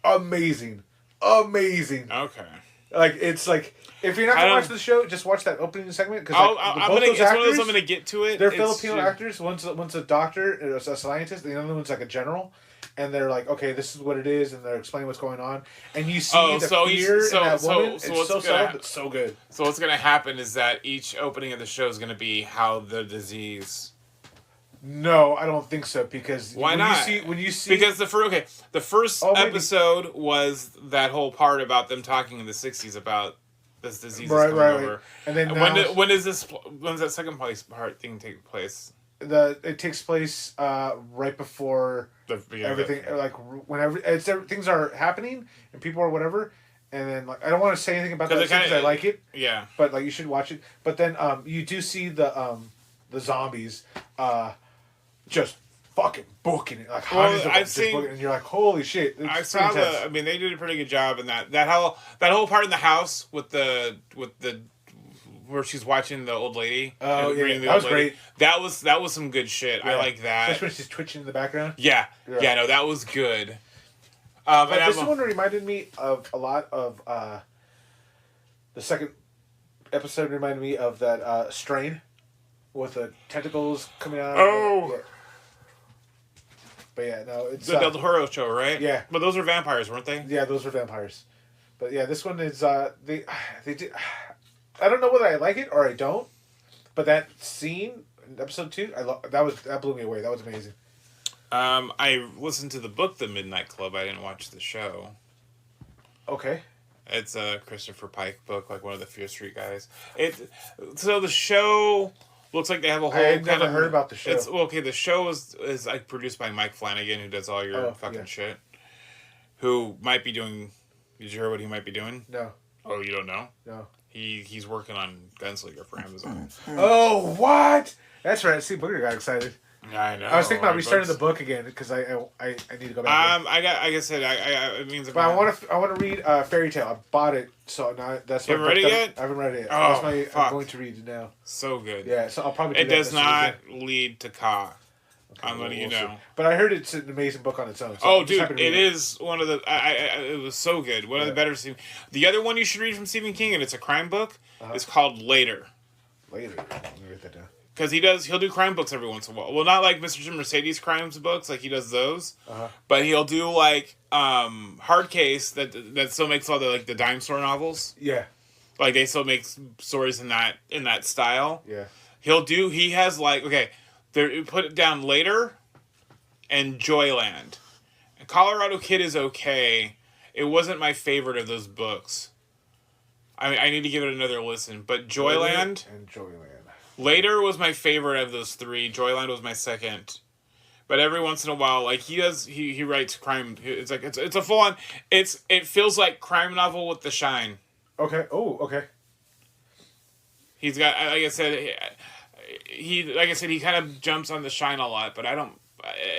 [SPEAKER 2] amazing.
[SPEAKER 1] Okay.
[SPEAKER 2] Like it's like if you're not gonna watch the show, just watch that opening segment because
[SPEAKER 1] I'm gonna get to it.
[SPEAKER 2] They're Filipino actors. One's a doctor, a scientist. The other one's like a general. And they're like, okay, this is what it is, and they're explaining what's going on, and you see the fear in that woman. It's so subtle, but so good.
[SPEAKER 1] So what's going to happen is that each opening of the show is going to be how the disease.
[SPEAKER 2] No, I don't think so because
[SPEAKER 1] why not?
[SPEAKER 2] When you see
[SPEAKER 1] because the first episode was that whole part about them talking in the '60s about this disease coming over. And then when's that second part thing take place?
[SPEAKER 2] It takes place right before everything, like whenever things are happening and people are whatever, and then like I don't want to say anything about that because I like it.
[SPEAKER 1] Yeah.
[SPEAKER 2] But like you should watch it. But then you do see the zombies just fucking booking it like hundreds of them just booking it, and you're like holy shit.
[SPEAKER 1] I saw I mean they did a pretty good job in that whole part in the house with the where she's watching the old lady.
[SPEAKER 2] Oh yeah, that was great.
[SPEAKER 1] That was some good shit. Yeah. I like that.
[SPEAKER 2] Especially when she's twitching in the background.
[SPEAKER 1] Yeah. No, that was good.
[SPEAKER 2] But this one reminded me of a lot of the second episode reminded me of that Strain with the tentacles coming out.
[SPEAKER 1] Oh.
[SPEAKER 2] Yeah. But yeah, no, it's
[SPEAKER 1] the Del Toro show, right?
[SPEAKER 2] Yeah.
[SPEAKER 1] But those were vampires, weren't they?
[SPEAKER 2] Yeah, those were vampires. But yeah, this one is they did. I don't know whether I like it or I don't, but that scene in episode 2, that blew me away. That was amazing.
[SPEAKER 1] I listened to the book, The Midnight Club. I didn't watch the show.
[SPEAKER 2] Okay.
[SPEAKER 1] It's a Christopher Pike book, like one of the Fear Street guys. So the show looks like they have a whole.
[SPEAKER 2] I never heard about the show.
[SPEAKER 1] The show is like produced by Mike Flanagan, who does all your fucking shit. Who might be doing? Did you hear what he might be doing?
[SPEAKER 2] No.
[SPEAKER 1] Oh, you don't know?
[SPEAKER 2] No.
[SPEAKER 1] He's working on Gunslinger for Amazon.
[SPEAKER 2] Oh, what? That's right. See, Booger got excited.
[SPEAKER 1] I know.
[SPEAKER 2] I was thinking about restarting the book again because I need to go back.
[SPEAKER 1] Like I said, it means.
[SPEAKER 2] But I want to read Fairy Tale. I bought it, so now that's.
[SPEAKER 1] You haven't read it yet?
[SPEAKER 2] I haven't read it yet.
[SPEAKER 1] Oh,
[SPEAKER 2] I'm going to read it now.
[SPEAKER 1] So good.
[SPEAKER 2] Yeah, so I'll probably.
[SPEAKER 1] It does not lead to Ka. Okay, I'm letting you know.
[SPEAKER 2] See. But I heard it's an amazing book on its own. So
[SPEAKER 1] dude, it is one of the. It was so good. One of the better. The other one you should read from Stephen King, and it's a crime book. It's called Later.
[SPEAKER 2] Let me write that down.
[SPEAKER 1] Because he'll do crime books every once in a while. Well, not like Mr. Jim Mercedes crimes books, like he does those. But he'll do like hard case that still makes all the dime store novels.
[SPEAKER 2] Yeah.
[SPEAKER 1] Like they still make stories in that style.
[SPEAKER 2] Yeah.
[SPEAKER 1] He has like put it down Later and Joyland. And Colorado Kid is okay. It wasn't my favorite of those books. I need to give it another listen. But Joyland
[SPEAKER 2] and Joyland.
[SPEAKER 1] Later was my favorite of those 3. Joyland was my second. But every once in a while, like he writes crime. It's like it's a full on. It feels like crime novel with the shine.
[SPEAKER 2] Okay. Oh, okay.
[SPEAKER 1] He's got, like I said, he kind of jumps on the shine a lot. But I don't.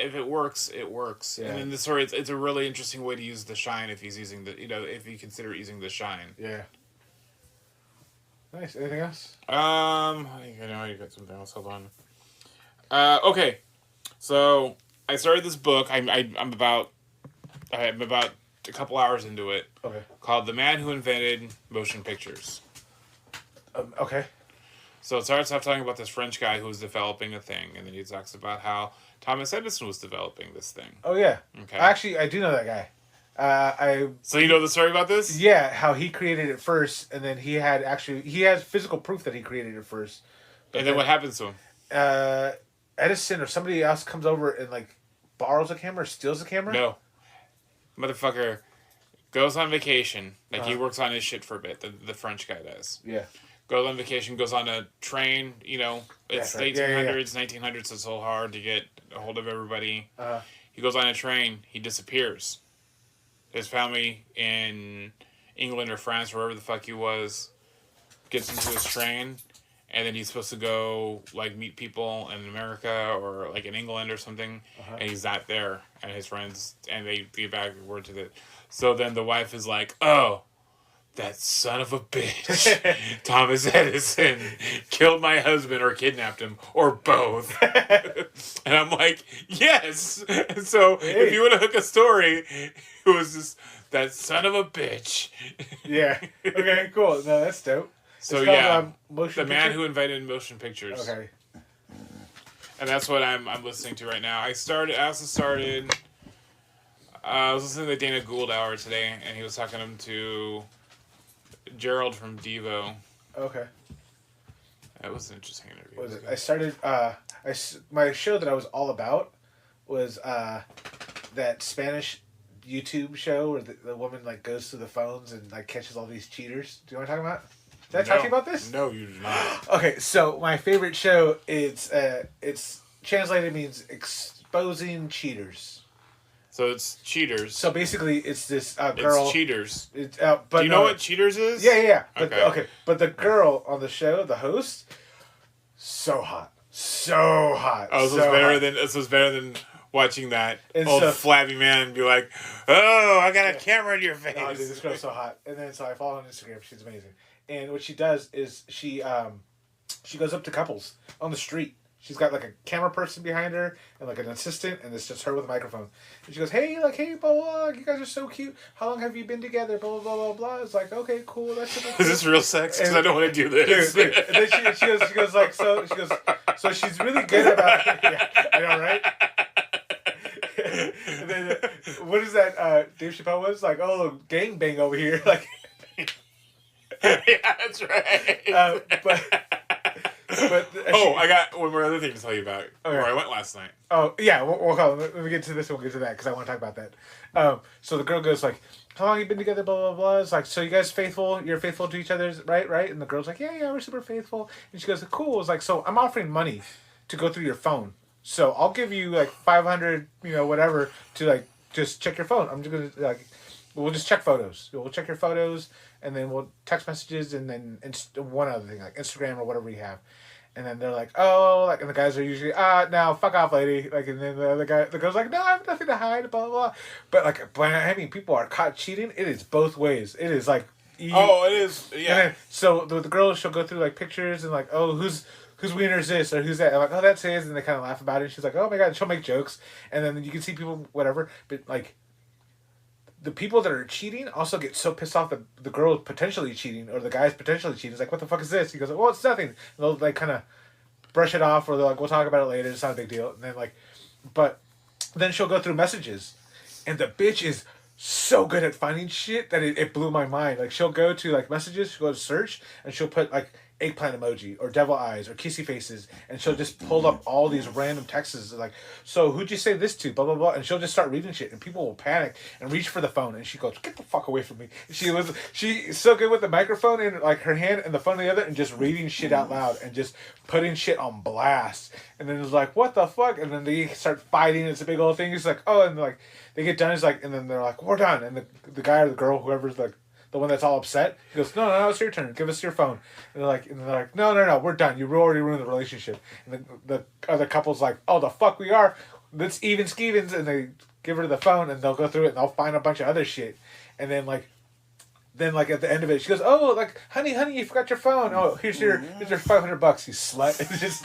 [SPEAKER 1] If it works, it works. Yeah. And in this story, it's a really interesting way to use the shine if he's using if you consider using the shine.
[SPEAKER 2] Yeah. Nice. Anything else?
[SPEAKER 1] I think I know you got something else. Hold on. Okay. So I started this book. I'm about a couple hours into it.
[SPEAKER 2] Okay.
[SPEAKER 1] Called "The Man Who Invented Motion Pictures."
[SPEAKER 2] Okay.
[SPEAKER 1] So it starts off talking about this French guy who was developing a thing, and then he talks about how Thomas Edison was developing this thing.
[SPEAKER 2] Oh yeah.
[SPEAKER 1] Okay.
[SPEAKER 2] Actually, I do know that guy.
[SPEAKER 1] So you know the story about this?
[SPEAKER 2] Yeah, how he created it first, and then he has physical proof that he created it first.
[SPEAKER 1] And then what happens to
[SPEAKER 2] him? Edison or somebody else comes over and like borrows a camera or steals a camera?
[SPEAKER 1] No. Motherfucker goes on vacation. Like he works on his shit for a bit. The French guy does.
[SPEAKER 2] Yeah.
[SPEAKER 1] Goes on vacation, goes on a train, it's the 1800s, 1900s, so it's so hard to get a hold of everybody. He goes on a train, he disappears. His family in England or France, wherever the fuck he was, gets into his train, and then he's supposed to go like meet people in America or like in England or something, and he's not there, and his friends, and they get back word to the. So then the wife is like, "Oh, that son of a bitch, Thomas Edison, killed my husband or kidnapped him or both." And I'm like, yes. So if you want to hook a story, it was just that son of a bitch.
[SPEAKER 2] Yeah. Okay. Cool. No, that's dope.
[SPEAKER 1] So
[SPEAKER 2] it's called,
[SPEAKER 1] yeah,
[SPEAKER 2] motion
[SPEAKER 1] the man
[SPEAKER 2] picture?
[SPEAKER 1] who invented motion pictures.
[SPEAKER 2] Okay.
[SPEAKER 1] And that's what I'm listening to right now. I also started. I was listening to the Dana Gould Hour today, and he was talking to Gerald from Devo.
[SPEAKER 2] Okay.
[SPEAKER 1] That was an interesting interview.
[SPEAKER 2] What was it? I started. My show that I was all about was that Spanish YouTube show where the woman like goes through the phones and like catches all these cheaters. Do you want to talk about? Did I talk to you about this?
[SPEAKER 1] No, you did not.
[SPEAKER 2] Okay, so my favorite show it's translated means exposing cheaters.
[SPEAKER 1] So it's cheaters.
[SPEAKER 2] So basically, it's this girl.
[SPEAKER 1] It's cheaters.
[SPEAKER 2] But
[SPEAKER 1] do you know what cheaters is?
[SPEAKER 2] Yeah. But,
[SPEAKER 1] Okay.
[SPEAKER 2] But the girl on the show, the host, so hot.
[SPEAKER 1] Oh, this was better than watching that
[SPEAKER 2] And
[SPEAKER 1] old
[SPEAKER 2] so-
[SPEAKER 1] flabby man be like, "Oh, I got a camera in your face."
[SPEAKER 2] Oh, dude, this girl's so hot. And then so I follow her on Instagram. She's amazing. And what she does is she goes up to couples on the street. She's got like a camera person behind her and like an assistant, and it's just her with a microphone. And she goes, hey, blah, blah, you guys are so cute. How long have you been together? Blah, blah, blah, blah. It's like, okay, cool. That's super cool.
[SPEAKER 1] Is this real sex? Because I don't want to do this.
[SPEAKER 2] Dude. And then she goes like, so she's really good about it. Yeah, I know, right? And then, what is that? Dave Chappelle was like, oh, gangbang over here. Like,
[SPEAKER 1] Yeah, that's right. I got one more other thing to tell you about. Where I went last night.
[SPEAKER 2] Oh yeah, we'll call. Let me get to this. We'll get to that because I want to talk about that. So the girl goes like, "How long have you been together?" Blah blah blah. It's like, so you guys faithful? You're faithful to each other, right? And the girl's like, yeah, we're super faithful. And she goes, cool. It's like, so I'm offering money to go through your phone. So I'll give you like 500, whatever, to like just check your phone. I'm just gonna like, we'll just check photos. We'll check your photos, and then we'll text messages, and then one other thing like Instagram or whatever you have. And then they're like, oh, like, and the guys are usually, now fuck off, lady. Like, and then the girl's like, no, I have nothing to hide, blah, blah, blah. But like, when people are caught cheating, it is both ways. It is like,
[SPEAKER 1] it is, yeah.
[SPEAKER 2] And then, so the girl, she'll go through like pictures and like, oh, whose wiener is this or who's that? I'm like, oh, that's his. And they kind of laugh about it. And she's like, oh my God, she'll make jokes. And then you can see people, whatever. But like, the people that are cheating also get so pissed off that the girl is potentially cheating or the guy's potentially cheating. It's like, what the fuck is this? He goes, well, it's nothing. And they'll like kind of brush it off, or they're like, we'll talk about it later. It's not a big deal. And then like, but then she'll go through messages, and the bitch is so good at finding shit that it blew my mind. Like she'll go to like messages, she'll go to search, and she'll put like eggplant emoji or devil eyes or kissy faces, and she'll just pull up all these random texts like, so who'd you say this to, blah blah blah, and she'll just start reading shit, and people will panic and reach for the phone, and she goes, get the fuck away from me. She's so good with the microphone in like her hand and the phone in the other, and just reading shit out loud and just putting shit on blast. And then it's like, what the fuck? And then they start fighting. It's a big old thing. It's like, oh, and like they get done. It's like, and then they're like, we're done. And the guy or the girl, whoever's like the one that's all upset, he goes, no, it's your turn. Give us your phone. And they're like, no, we're done. You already ruined the relationship. And the other couple's like, oh, the fuck we are. Let's even Stevens. And they give her the phone, and they'll go through it, and they'll find a bunch of other shit. And then at the end of it, she goes, oh, like, honey, you forgot your phone. Oh, here's your $500, you slut. It just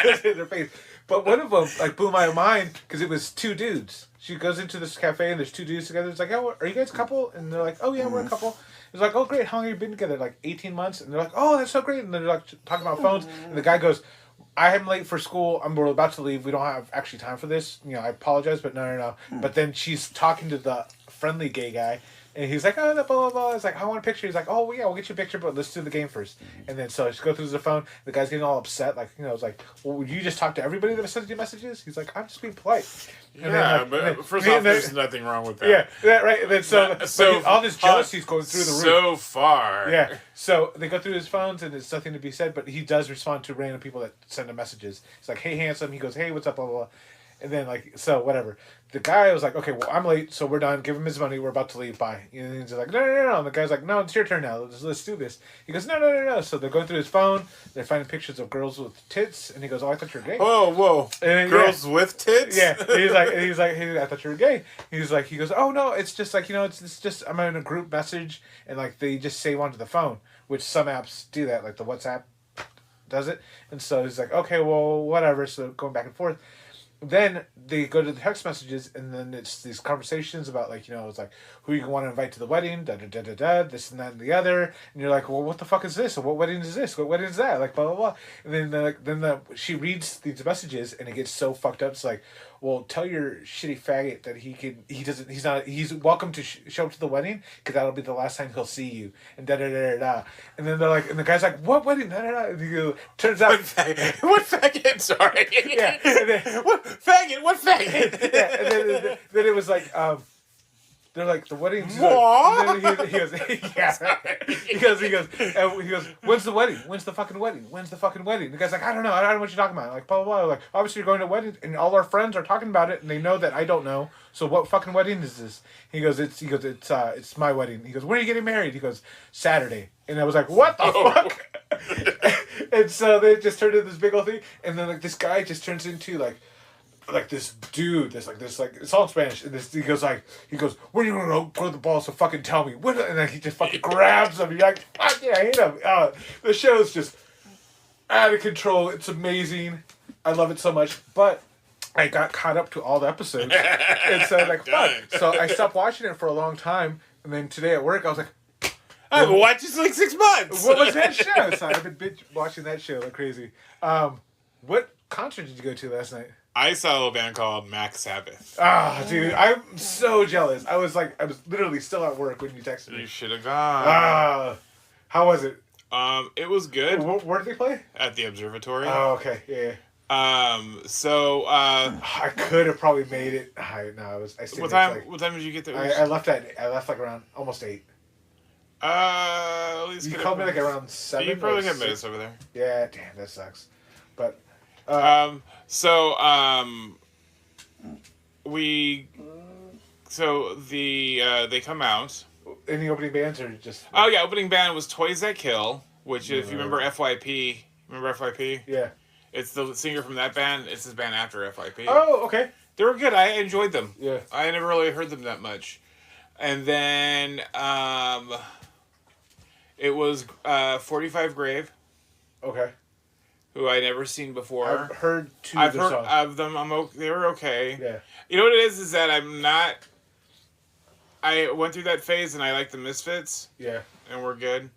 [SPEAKER 2] goes in their face. But one of them like blew my mind because it was two dudes. She goes into this cafe and there's two dudes together. It's like, oh, are you guys a couple? And they're like, oh yeah, we're a couple. It's like, oh great, how long have you been together? Like 18 months. And they're like, oh, that's so great. And they're like talking about phones. And the guy goes, I am late for school. We're about to leave. We don't have actually time for this. I apologize, but no. But then she's talking to the friendly gay guy. And he's like, oh, blah, blah, blah. It's like, I want a picture. He's like, oh, yeah, we'll get you a picture, but let's do the game first. And then so she goes through the phone. The guy's getting all upset. Like, it's like, well, would you just talk to everybody that sends you messages? He's like, I'm just being polite. And
[SPEAKER 1] but first off, there's nothing wrong with that.
[SPEAKER 2] Yeah, right. And then so all this jealousy is going through the roof.
[SPEAKER 1] So far.
[SPEAKER 2] Yeah. So they go through his phones, and there's nothing to be said, but he does respond to random people that send him messages. It's like, hey, handsome. He goes, hey, what's up, blah, blah, blah. And then like so whatever. The guy was like, okay, well I'm late, so we're done. Give him his money. We're about to leave. Bye. And he's like, no. And the guy's like, no, it's your turn now. Let's do this. He goes, no. So they're going through his phone. They're finding pictures of girls with tits, and he goes, oh, I thought you were gay.
[SPEAKER 1] Whoa.
[SPEAKER 2] And,
[SPEAKER 1] girls with tits?
[SPEAKER 2] Yeah. He's like, hey, I thought you were gay. He goes, oh no, it's just like it's just I'm in a group message, and like they just save onto the phone, which some apps do that, like the WhatsApp does it. And so he's like, okay, well, whatever. So going back and forth. Then they go to the text messages, and then it's these conversations about like it's like who you want to invite to the wedding, this and that and the other, and you're like, well, what the fuck is this? Or what wedding is this? What wedding is that? Like blah blah blah. And then she reads these messages, and it gets so fucked up. It's like, well, tell your shitty faggot that he's welcome to show up to the wedding because that'll be the last time he'll see you, and And then they're like, and the guy's like, what wedding? And he goes, turns out
[SPEAKER 1] what faggot? Sorry.
[SPEAKER 2] Yeah. And then,
[SPEAKER 1] what faggot?
[SPEAKER 2] Yeah. And then it was like they're like the wedding's
[SPEAKER 1] What?
[SPEAKER 2] And then he goes, yeah. He goes, when's the wedding? When's the fucking wedding? The guy's like, I don't know what you're talking about. Like blah blah blah. Like obviously you're going to a wedding, and all our friends are talking about it, and they know that I don't know. So what fucking wedding is this? He goes, it's my wedding. He goes, when are you getting married? He goes, Saturday. And I was like, what the fuck? And so they just turned into this big old thing, and then like this guy just turns into like this dude, this it's all in Spanish, and he goes, when are you gonna go to the ball? So fucking tell me when. And then he just fucking grabs him. You're like, fuck yeah, I hate him. The show's just out of control. It's amazing. I love it so much, but I got caught up to all the episodes, and so like fuck. So I stopped watching it for a long time, and then today at work I was like,
[SPEAKER 1] I've been watching this like 6 months.
[SPEAKER 2] What was that show? So I've been binge watching that show like crazy. What concert did you go to last night?
[SPEAKER 1] I saw a little band called Max Sabbath.
[SPEAKER 2] Ah, dude, I'm so jealous. I was literally still at work when you texted me.
[SPEAKER 1] You should have gone.
[SPEAKER 2] How was it?
[SPEAKER 1] It was good.
[SPEAKER 2] Where did they play?
[SPEAKER 1] At the observatory.
[SPEAKER 2] Oh, okay, yeah.
[SPEAKER 1] I
[SPEAKER 2] could have probably made it. I stayed
[SPEAKER 1] what time? What time did you get there?
[SPEAKER 2] I left like around almost 8.
[SPEAKER 1] At least
[SPEAKER 2] you called me like around 7.
[SPEAKER 1] You probably got minutes over there.
[SPEAKER 2] Yeah, damn, that sucks. But
[SPEAKER 1] they come out.
[SPEAKER 2] Any opening bands or just?
[SPEAKER 1] Oh yeah, opening band was Toys That Kill, which if you remember FYP,
[SPEAKER 2] Yeah.
[SPEAKER 1] It's the singer from that band. It's his band after FYP.
[SPEAKER 2] Oh, okay.
[SPEAKER 1] They were good. I enjoyed them.
[SPEAKER 2] Yeah.
[SPEAKER 1] I never really heard them that much. And then it was 45 Grave.
[SPEAKER 2] Okay.
[SPEAKER 1] Who I never seen before.
[SPEAKER 2] I've heard
[SPEAKER 1] I've heard of them. They were okay.
[SPEAKER 2] Yeah.
[SPEAKER 1] You know what it is that I'm not. I went through that phase and I like the Misfits.
[SPEAKER 2] Yeah.
[SPEAKER 1] And we're good.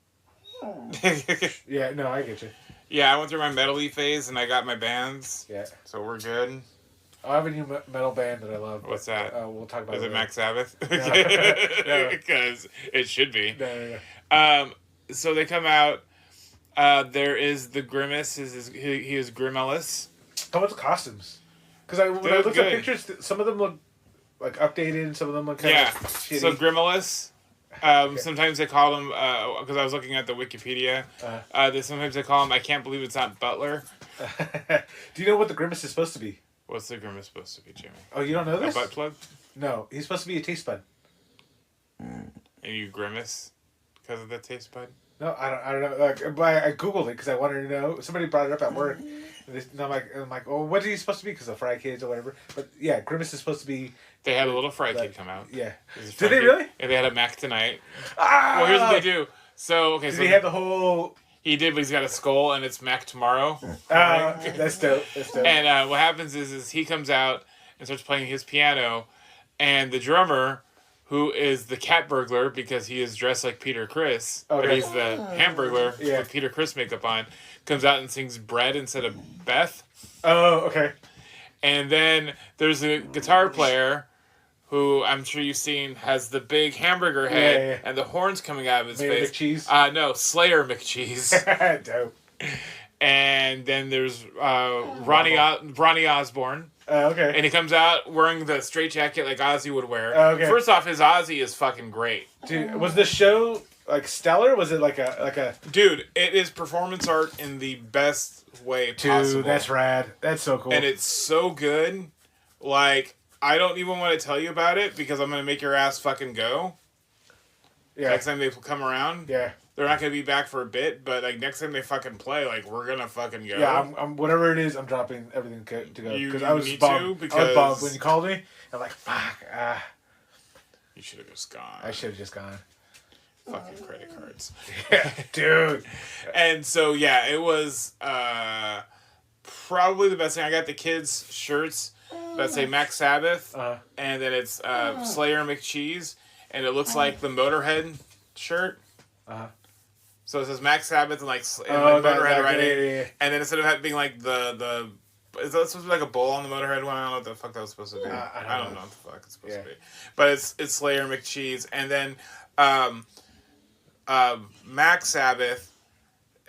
[SPEAKER 2] Yeah. No, I get you.
[SPEAKER 1] Yeah, I went through my metal-y phase and I got my bands.
[SPEAKER 2] Yeah.
[SPEAKER 1] So we're good.
[SPEAKER 2] I have a new metal band that I love.
[SPEAKER 1] What's that?
[SPEAKER 2] We'll talk about
[SPEAKER 1] it. Is it Max
[SPEAKER 2] later.
[SPEAKER 1] Sabbath?
[SPEAKER 2] No.
[SPEAKER 1] Because it should be.
[SPEAKER 2] No.
[SPEAKER 1] So they come out. There is the Grimace. He is Grimalis.
[SPEAKER 2] How about the costumes? Because when I looked at pictures, some of them look like updated, some of them look kind of shitty.
[SPEAKER 1] So Grimalis. Okay. Sometimes they call him, because I was looking at the Wikipedia, sometimes they call him, I can't believe it's not Butler.
[SPEAKER 2] Do you know what the Grimace is supposed to be?
[SPEAKER 1] What's the Grimace supposed to be, Jimmy?
[SPEAKER 2] Oh, you don't know this?
[SPEAKER 1] A butt plug?
[SPEAKER 2] No, he's supposed to be a taste bud.
[SPEAKER 1] And you grimace because of the taste bud?
[SPEAKER 2] No, I don't know. I Googled it because I wanted to know. Somebody brought it up at work. And I'm like, oh, what is he supposed to be? Because of Fry Kids or whatever. But yeah, Grimace is supposed to be.
[SPEAKER 1] They had a little Fry Kid come out.
[SPEAKER 2] Yeah. Did they really?
[SPEAKER 1] And they had a Mac tonight.
[SPEAKER 2] Ah!
[SPEAKER 1] Well, here's what they do. So, okay.
[SPEAKER 2] Did he have the whole.
[SPEAKER 1] He did, but he's got a skull and it's Mac tomorrow.
[SPEAKER 2] That's dope.
[SPEAKER 1] And what happens is he comes out and starts playing his piano, and the drummer, who is the cat burglar because he is dressed like Peter Criss, or he's the Hamburglar with Peter Criss makeup on, comes out and sings Bread instead of Beth.
[SPEAKER 2] Oh, okay.
[SPEAKER 1] And then there's a guitar player who I'm sure you've seen has the big hamburger head and the horns coming out of his face.
[SPEAKER 2] McCheese?
[SPEAKER 1] No, Slayer McCheese.
[SPEAKER 2] Dope.
[SPEAKER 1] And then there's Ronnie Osborne.
[SPEAKER 2] Okay.
[SPEAKER 1] And he comes out wearing the straight jacket like Ozzy would wear.
[SPEAKER 2] Okay.
[SPEAKER 1] First off, his Ozzy is fucking great.
[SPEAKER 2] Dude, was the show like stellar? Was it like a?
[SPEAKER 1] Dude, it is performance art in the best way possible.
[SPEAKER 2] Dude, that's rad. That's so cool.
[SPEAKER 1] And it's so good. like, I don't even want to tell you about it because I'm going to make your ass fucking go.
[SPEAKER 2] Yeah.
[SPEAKER 1] Next time they come around.
[SPEAKER 2] Yeah.
[SPEAKER 1] They're not going to be back for a bit, but, like, next time they fucking play, like, we're going to fucking go.
[SPEAKER 2] Yeah, I'm whatever it is, I'm dropping everything to go.
[SPEAKER 1] You
[SPEAKER 2] I was
[SPEAKER 1] need
[SPEAKER 2] bummed.
[SPEAKER 1] to, because...
[SPEAKER 2] I was bummed when you called me. I'm like, fuck.
[SPEAKER 1] You should have just gone.
[SPEAKER 2] I should have just gone.
[SPEAKER 1] Fucking credit cards.
[SPEAKER 2] Yeah, dude.
[SPEAKER 1] And so, yeah, it was probably the best thing. I got the kids' shirts that say Max Sabbath, and then it's Slayer McCheese, and it looks like the Motorhead shirt. So it says Max Sabbath and like Motorhead writing,
[SPEAKER 2] yeah.
[SPEAKER 1] and then instead of it being like the is that supposed to be like a bowl on the Motorhead one? I don't know what the fuck that was supposed to be. I don't know what the fuck it's supposed to be. But it's Slayer McCheese, and then Max Sabbath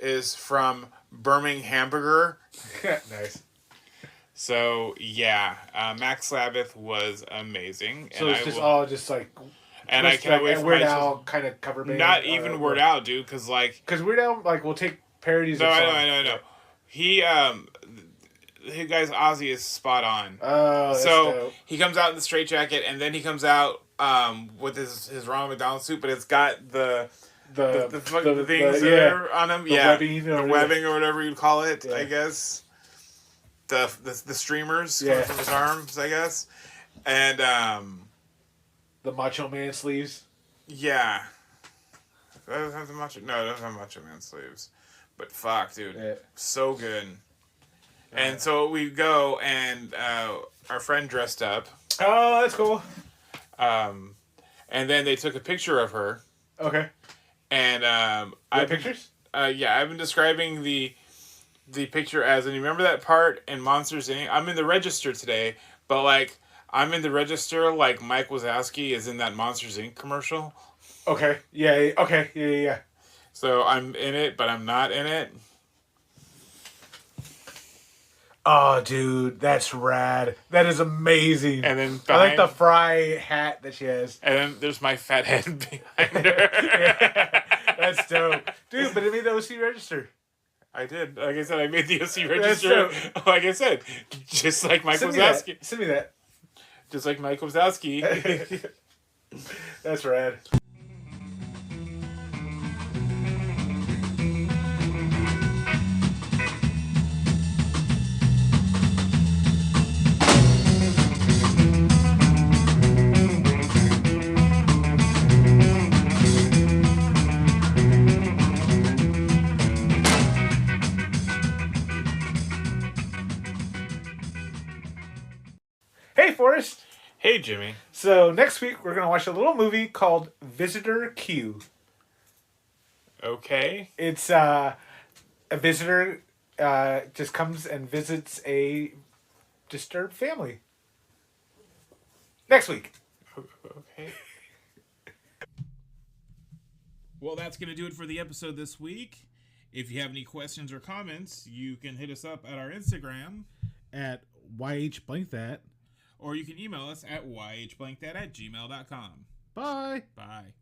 [SPEAKER 1] is from Birmingham Hamburger.
[SPEAKER 2] Nice.
[SPEAKER 1] So yeah, Max Sabbath was amazing.
[SPEAKER 2] So it's just all just like.
[SPEAKER 1] And I can't wait for
[SPEAKER 2] Weird Al kind of cover band.
[SPEAKER 1] Not even Weird Al, dude, because
[SPEAKER 2] Weird Al will take parodies.
[SPEAKER 1] No, I know. He the guy's Ozzy is spot on.
[SPEAKER 2] Oh, that's dope.
[SPEAKER 1] He comes out in the straitjacket, and then he comes out with his Ronald McDonald suit, but it's got the things there on him. The webbing or whatever you'd call it, I guess. The streamers coming from his arms, I guess, and
[SPEAKER 2] the Macho Man sleeves.
[SPEAKER 1] Yeah. That doesn't have it doesn't have Macho Man sleeves. But fuck, dude. So good. And so we go, and our friend dressed up.
[SPEAKER 2] Oh, that's cool.
[SPEAKER 1] And then they took a picture of her.
[SPEAKER 2] Okay.
[SPEAKER 1] And
[SPEAKER 2] pictures?
[SPEAKER 1] Yeah, I've been describing the picture as, and you remember that part in Monsters Inc.? I'm in the register today, but like I'm in the register like Mike Wazowski is in that Monsters Inc. commercial.
[SPEAKER 2] Okay. Yeah. Okay. Yeah.
[SPEAKER 1] So I'm in it, but I'm not in it.
[SPEAKER 2] Oh, dude, that's rad. That is amazing.
[SPEAKER 1] And then
[SPEAKER 2] I like the Fry hat that she has.
[SPEAKER 1] And then there's my fat head behind her.
[SPEAKER 2] That's dope. Dude, but it made the OC register.
[SPEAKER 1] I did. Like I said, I made the OC register. Like I said, just like Mike Wazowski.
[SPEAKER 2] Send me that.
[SPEAKER 1] Just like Mike Wazowski.
[SPEAKER 2] That's rad. Hey, Forrest.
[SPEAKER 1] Hey, Jimmy.
[SPEAKER 2] So next week we're gonna watch a little movie called Visitor Q.
[SPEAKER 1] Okay.
[SPEAKER 2] It's a visitor just comes and visits a disturbed family. Next week.
[SPEAKER 1] Okay. Well, that's going to do it for the episode this week. If you have any questions or comments, you can hit us up at our Instagram
[SPEAKER 2] at YHBlankThat.
[SPEAKER 1] Or you can email us at yhblankthat@gmail.com.
[SPEAKER 2] Bye.
[SPEAKER 1] Bye.